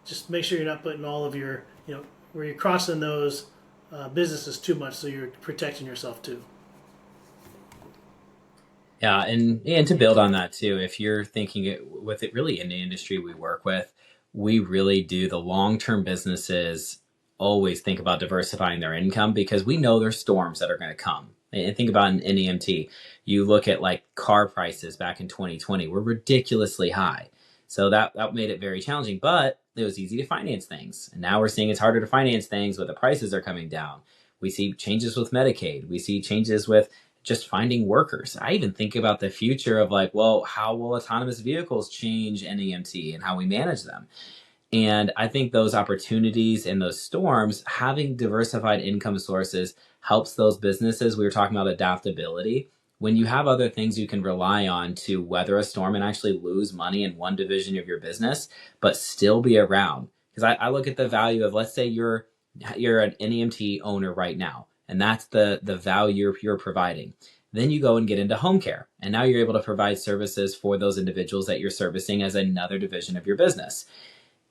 just make sure you're not putting all of your, where you're crossing those businesses too much, so you're protecting yourself too. Yeah, and to build on that too, if you're thinking with it really in the industry we work with, we really do the long-term businesses always think about diversifying their income, because we know there's storms that are going to come. And think about an NEMT. You look at like car prices back in 2020 were ridiculously high. So that made it very challenging, but it was easy to finance things. And now we're seeing it's harder to finance things, but the prices are coming down. We see changes with Medicaid. We see changes with just finding workers. I even think about the future of like, well, how will autonomous vehicles change NEMT and how we manage them? And I think those opportunities and those storms, having diversified income sources helps those businesses. We were talking about adaptability. When you have other things you can rely on to weather a storm and actually lose money in one division of your business, but still be around. Because I look at the value of, let's say you're an NEMT owner right now, and that's the value you're providing. Then you go and get into home care, and now you're able to provide services for those individuals that you're servicing as another division of your business.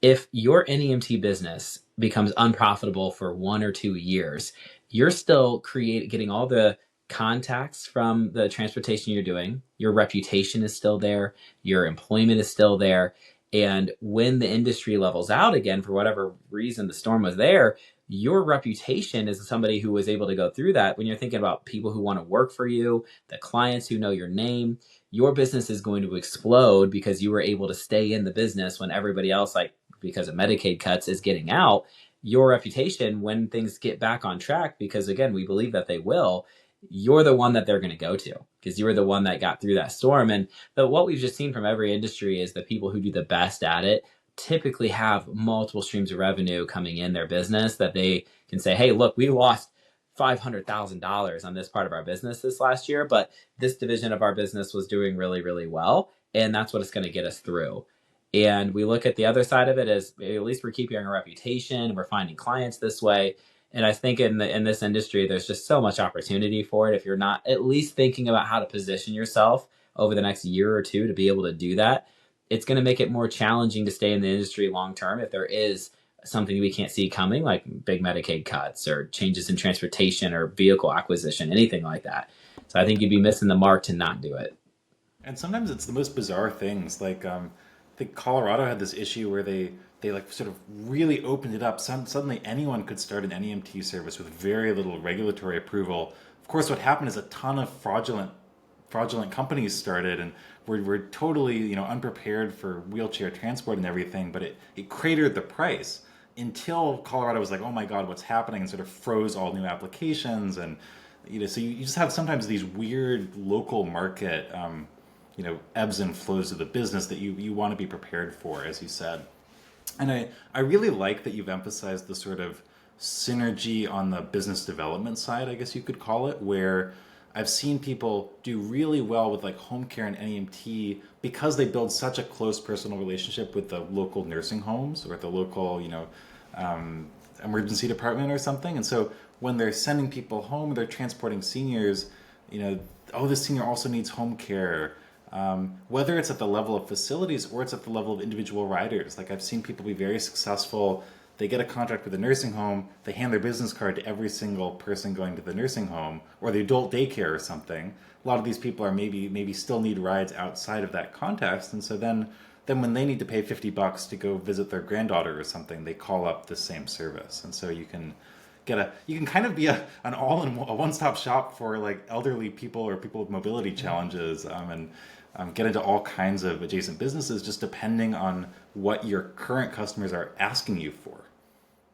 If your NEMT business becomes unprofitable for 1 or 2 years, you're still getting all the contacts from the transportation you're doing. Your reputation is still there. Your employment is still there. And when the industry levels out again, for whatever reason the storm was there, your reputation as somebody who was able to go through that, when you're thinking about people who want to work for you, the clients who know your name, your business is going to explode because you were able to stay in the business when everybody else, like because of Medicaid cuts, is getting out. Your reputation, when things get back on track, because again, we believe that they will, you're the one that they're going to go to, because you were the one that got through that storm. But what we've just seen from every industry is the people who do the best at it typically have multiple streams of revenue coming in their business that they can say, hey, look, we lost $500,000 on this part of our business this last year, but this division of our business was doing really, really well. And that's what it's going to get us through. And we look at the other side of it as, at least we're keeping our reputation, we're finding clients this way. And I think in this industry, there's just so much opportunity for it. If you're not at least thinking about how to position yourself over the next year or two to be able to do that, it's going to make it more challenging to stay in the industry long term if there is something we can't see coming, like big Medicaid cuts or changes in transportation or vehicle acquisition, anything like that. So I think you'd be missing the mark to not do it. And sometimes it's the most bizarre things, like think Colorado had this issue where they like sort of really opened it up. Suddenly anyone could start an NEMT service with very little regulatory approval. Of course, what happened is a ton of fraudulent companies started, and we're totally unprepared for wheelchair transport and everything. But it cratered the price until Colorado was like, oh my god, what's happening, and sort of froze all new applications. And so you just have sometimes these weird local market ebbs and flows of the business that you want to be prepared for, as you said. And I really like that you've emphasized the sort of synergy on the business development side, I guess you could call it, where I've seen people do really well with like home care and NEMT because they build such a close personal relationship with the local nursing homes or the local, emergency department or something. And so when they're sending people home, they're transporting seniors, oh, this senior also needs home care. Whether it's at the level of facilities or it's at the level of individual riders. Like I've seen people be very successful. They get a contract with a nursing home, they hand their business card to every single person going to the nursing home or the adult daycare or something. A lot of these people are maybe still need rides outside of that context. And so then when they need to pay $50 to go visit their granddaughter or something, they call up the same service. And so you can kind of be an a one-stop shop for like elderly people or people with mobility challenges, and get into all kinds of adjacent businesses just depending on what your current customers are asking you for.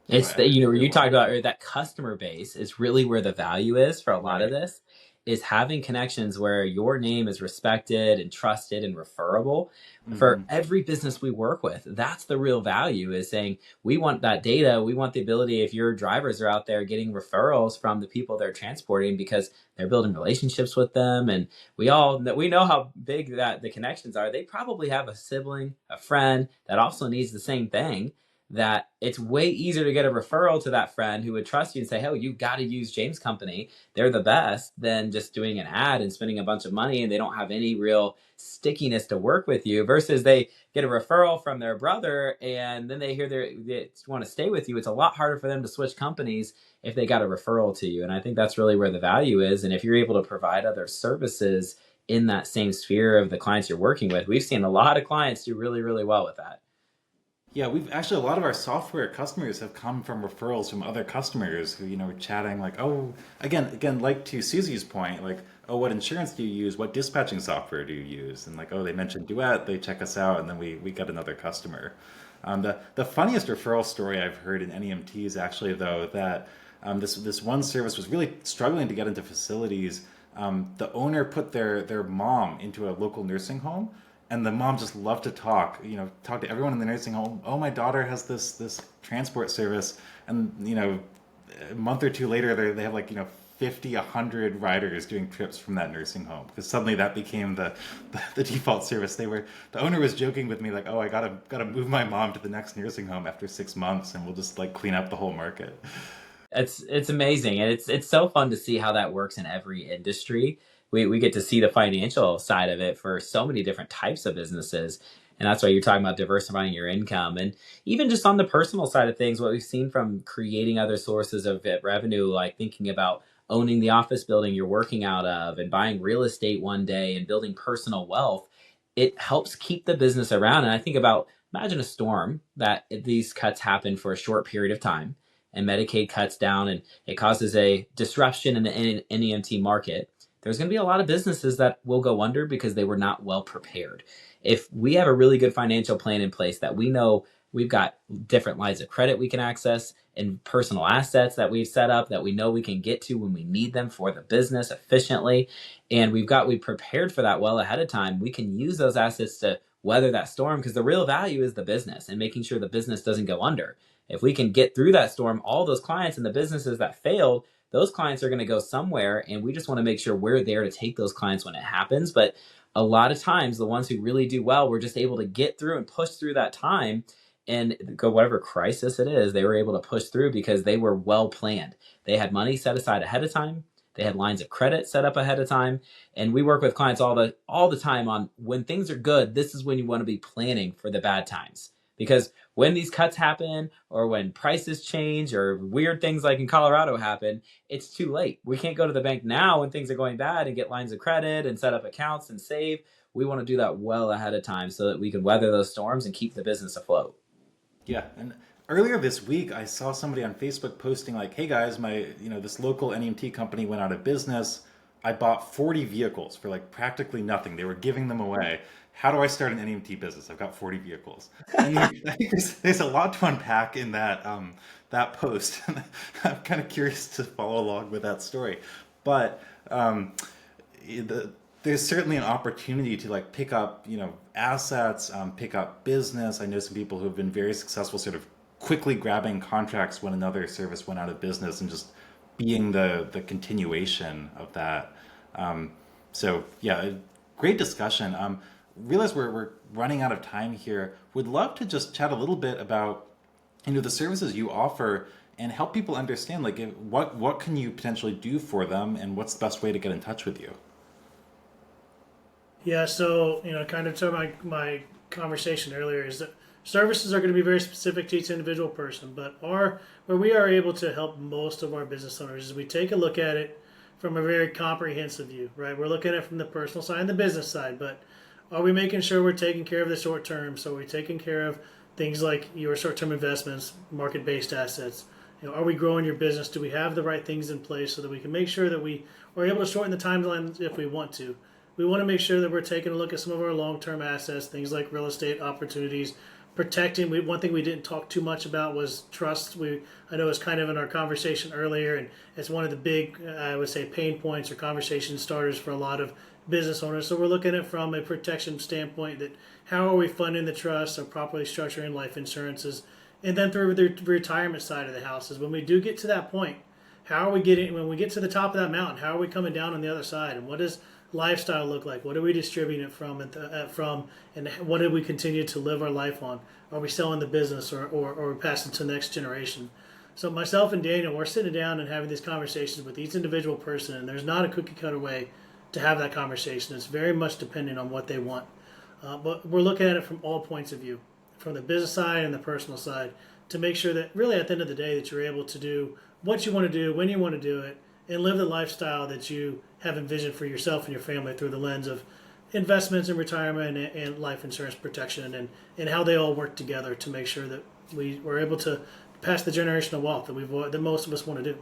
It's that, you talked about that customer base is really where the value is for a lot of Right. this, is having connections where your name is respected and trusted and referable for Hmm. every business we work with. That's the real value, is saying we want that data. We want the ability, if your drivers are out there getting referrals from the people they're transporting because they're building relationships with them. And we know how big that the connections are. They probably have a sibling, a friend that also needs the same thing, that it's way easier to get a referral to that friend who would trust you and say, hey, you've got to use James Company. They're the best, than just doing an ad and spending a bunch of money and they don't have any real stickiness to work with you, versus they get a referral from their brother and then they hear they want to stay with you. It's a lot harder for them to switch companies if they got a referral to you. And I think that's really where the value is. And if you're able to provide other services in that same sphere of the clients you're working with, we've seen a lot of clients do really, really well with that. Yeah, we've actually a lot of our software customers have come from referrals from other customers who were chatting like, oh, again, like to Susie's point, like, oh, what insurance do you use? What dispatching software do you use? And like, oh, they mentioned Duet, they check us out, and then we got another customer. The funniest referral story I've heard in NEMT is actually though that this one service was really struggling to get into facilities. The owner put their mom into a local nursing home, and the mom just loved to talk to everyone in the nursing home. Oh, my daughter has this transport service, and a month or two later they have 50, 100 riders doing trips from that nursing home because suddenly that became the default service. The owner was joking with me like, oh, I gotta move my mom to the next nursing home after 6 months, and we'll just like clean up the whole market. It's amazing, and it's so fun to see how that works in every industry. We get to see the financial side of it for so many different types of businesses, and that's why you're talking about diversifying your income. And even just on the personal side of things, what we've seen from creating other sources of revenue, like thinking about owning the office building you're working out of and buying real estate one day and building personal wealth, it helps keep the business around. And I think about, imagine a storm that these cuts happen for a short period of time and Medicaid cuts down and it causes a disruption in the NEMT market. There's going to be a lot of businesses that will go under because they were not well prepared. If we have a really good financial plan in place that we know we've got different lines of credit we can access and personal assets that we've set up that we know we can get to when we need them for the business efficiently, and we prepared for that well ahead of time, we can use those assets to weather that storm, because the real value is the business and making sure the business doesn't go under. If we can get through that storm, all those clients and the businesses that failed, those clients are going to go somewhere, and we just want to make sure we're there to take those clients when it happens. But a lot of times the ones who really do well, we're just able to get through and push through that time and go whatever crisis it is, they were able to push through because they were well planned. They had money set aside ahead of time. They had lines of credit set up ahead of time. And we work with clients all the time on, when things are good, this is when you want to be planning for the bad times. Because when these cuts happen, or when prices change, or weird things like in Colorado happen, it's too late. We can't go to the bank now when things are going bad and get lines of credit and set up accounts and save. we want to do that well ahead of time so that we can weather those storms and keep the business afloat. Yeah, and earlier this week, I saw somebody on Facebook posting like, "Hey guys, this local NEMT company went out of business. I bought 40 vehicles for like practically nothing. They were giving them away. How do I start an NEMT business? I've got 40 vehicles." And I think there's a lot to unpack in that post. I'm kind of curious to follow along with that story, but there's certainly an opportunity to like pick up assets, pick up business. I know some people who have been very successful sort of quickly grabbing contracts when another service went out of business and just being the continuation of that. So yeah, great discussion. Realize we're running out of time here. Would love to just chat a little bit about the services you offer and help people understand like what can you potentially do for them and what's the best way to get in touch with you. Yeah, so kind of to my conversation earlier is that services are going to be very specific to each individual person, but where we are able to help most of our business owners is we take a look at it from a very comprehensive view, right? We're looking at it from the personal side and the business side, but are we making sure we're taking care of the short term? So we're taking care of things like your short term investments, market based assets. Are we growing your business? Do we have the right things in place so that we can make sure that we are able to shorten the timeline if we want to? We want to make sure that we're taking a look at some of our long-term assets, things like real estate opportunities, protecting. One thing we didn't talk too much about was trust. I know it's kind of in our conversation earlier, and it's one of the big, I would say, pain points or conversation starters for a lot of business owners. So we're looking at it from a protection standpoint, that how are we funding the trust or properly structuring life insurances, and then through the retirement side of the house is when we do get to that point. How are we getting when we get to the top of that mountain? How are we coming down on the other side, and what does lifestyle look like? What are we distributing it from, and what do we continue to live our life on? Are we selling the business or passing to the next generation? So myself and Daniel, we're sitting down and having these conversations with each individual person, and there's not a cookie cutter way to have that conversation. It's very much dependent on what they want. But we're looking at it from all points of view, from the business side and the personal side, to make sure that really at the end of the day that you're able to do what you want to do, when you want to do it, and live the lifestyle that you have envisioned for yourself and your family through the lens of investments and retirement and life insurance protection, and how they all work together to make sure that we're able to pass the generational wealth that most of us want to do.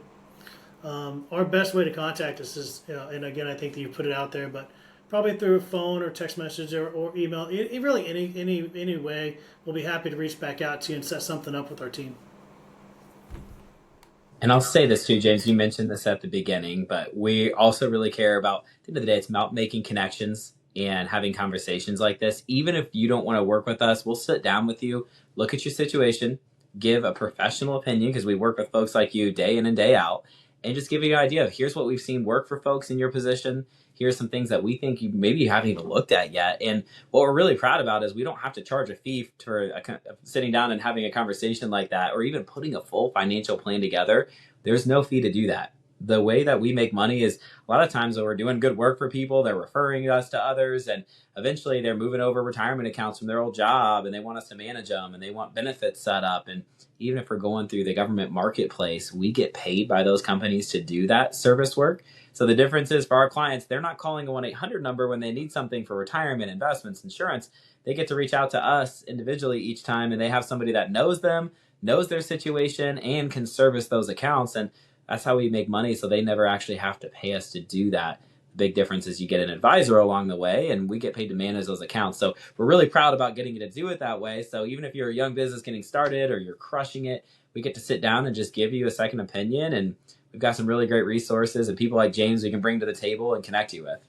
Our best way to contact us is, and again, I think that you put it out there, but probably through phone or text message or email. Really, any way, we'll be happy to reach back out to you and set something up with our team. And I'll say this too, James, you mentioned this at the beginning, but we also really care about, at the end of the day, it's about making connections and having conversations like this. Even if you don't want to work with us, we'll sit down with you, look at your situation, give a professional opinion, because we work with folks like you day in and day out, and just give you an idea of here's what we've seen work for folks in your position. Here's some things that we think you haven't even looked at yet. And what we're really proud about is we don't have to charge a fee for sitting down and having a conversation like that, or even putting a full financial plan together. There's no fee to do that. The way that we make money is a lot of times when we're doing good work for people, they're referring us to others, and eventually they're moving over retirement accounts from their old job and they want us to manage them and they want benefits set up. And even if we're going through the government marketplace, we get paid by those companies to do that service work. So the difference is for our clients, they're not calling a 1-800 number when they need something for retirement, investments, insurance. They get to reach out to us individually each time, and they have somebody that knows them, knows their situation, and can service those accounts. And that's how we make money. So they never actually have to pay us to do that. The big difference is you get an advisor along the way, and we get paid to manage those accounts. So we're really proud about getting you to do it that way. So even if you're a young business getting started or you're crushing it, we get to sit down and just give you a second opinion. And we've got some really great resources and people like James we can bring to the table and connect you with.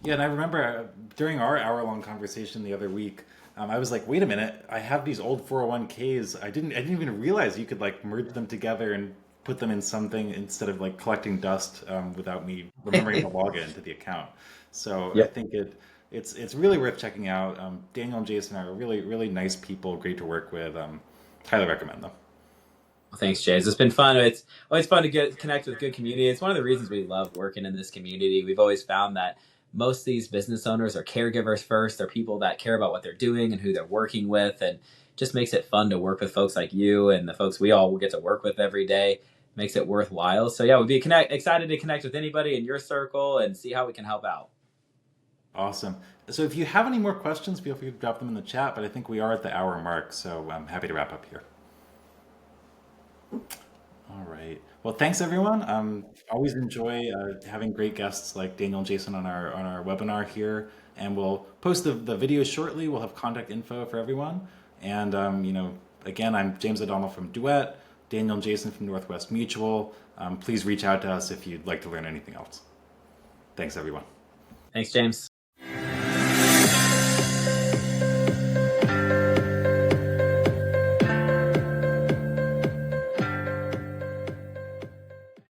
Yeah, and I remember during our hour-long conversation the other week, I was like, wait a minute, I have these old 401ks. I didn't even realize you could like merge them together and put them in something instead of like collecting dust without me remembering to log into the account. So I Yep. think it's really worth checking out. Daniel and Jason are really, really nice people, great to work with. Highly recommend them. Well, thanks, James. It's been fun. It's always fun to connect with good community. It's one of the reasons we love working in this community. We've always found that most of these business owners are caregivers first. They're people that care about what they're doing and who they're working with, and just makes it fun to work with folks like you and the folks we all get to work with every day. Makes it worthwhile. So yeah, we'd be excited to connect with anybody in your circle and see how we can help out. Awesome. So if you have any more questions, feel free to drop them in the chat, but I think we are at the hour mark, so I'm happy to wrap up here. All right. Well, thanks everyone. Always enjoy having great guests like Daniel and Jason on our webinar here, and we'll post the videos shortly. We'll have contact info for everyone. And again, I'm James Adamo from Duet, Daniel and Jason from Northwest Mutual. Please reach out to us if you'd like to learn anything else. Thanks everyone. Thanks, James.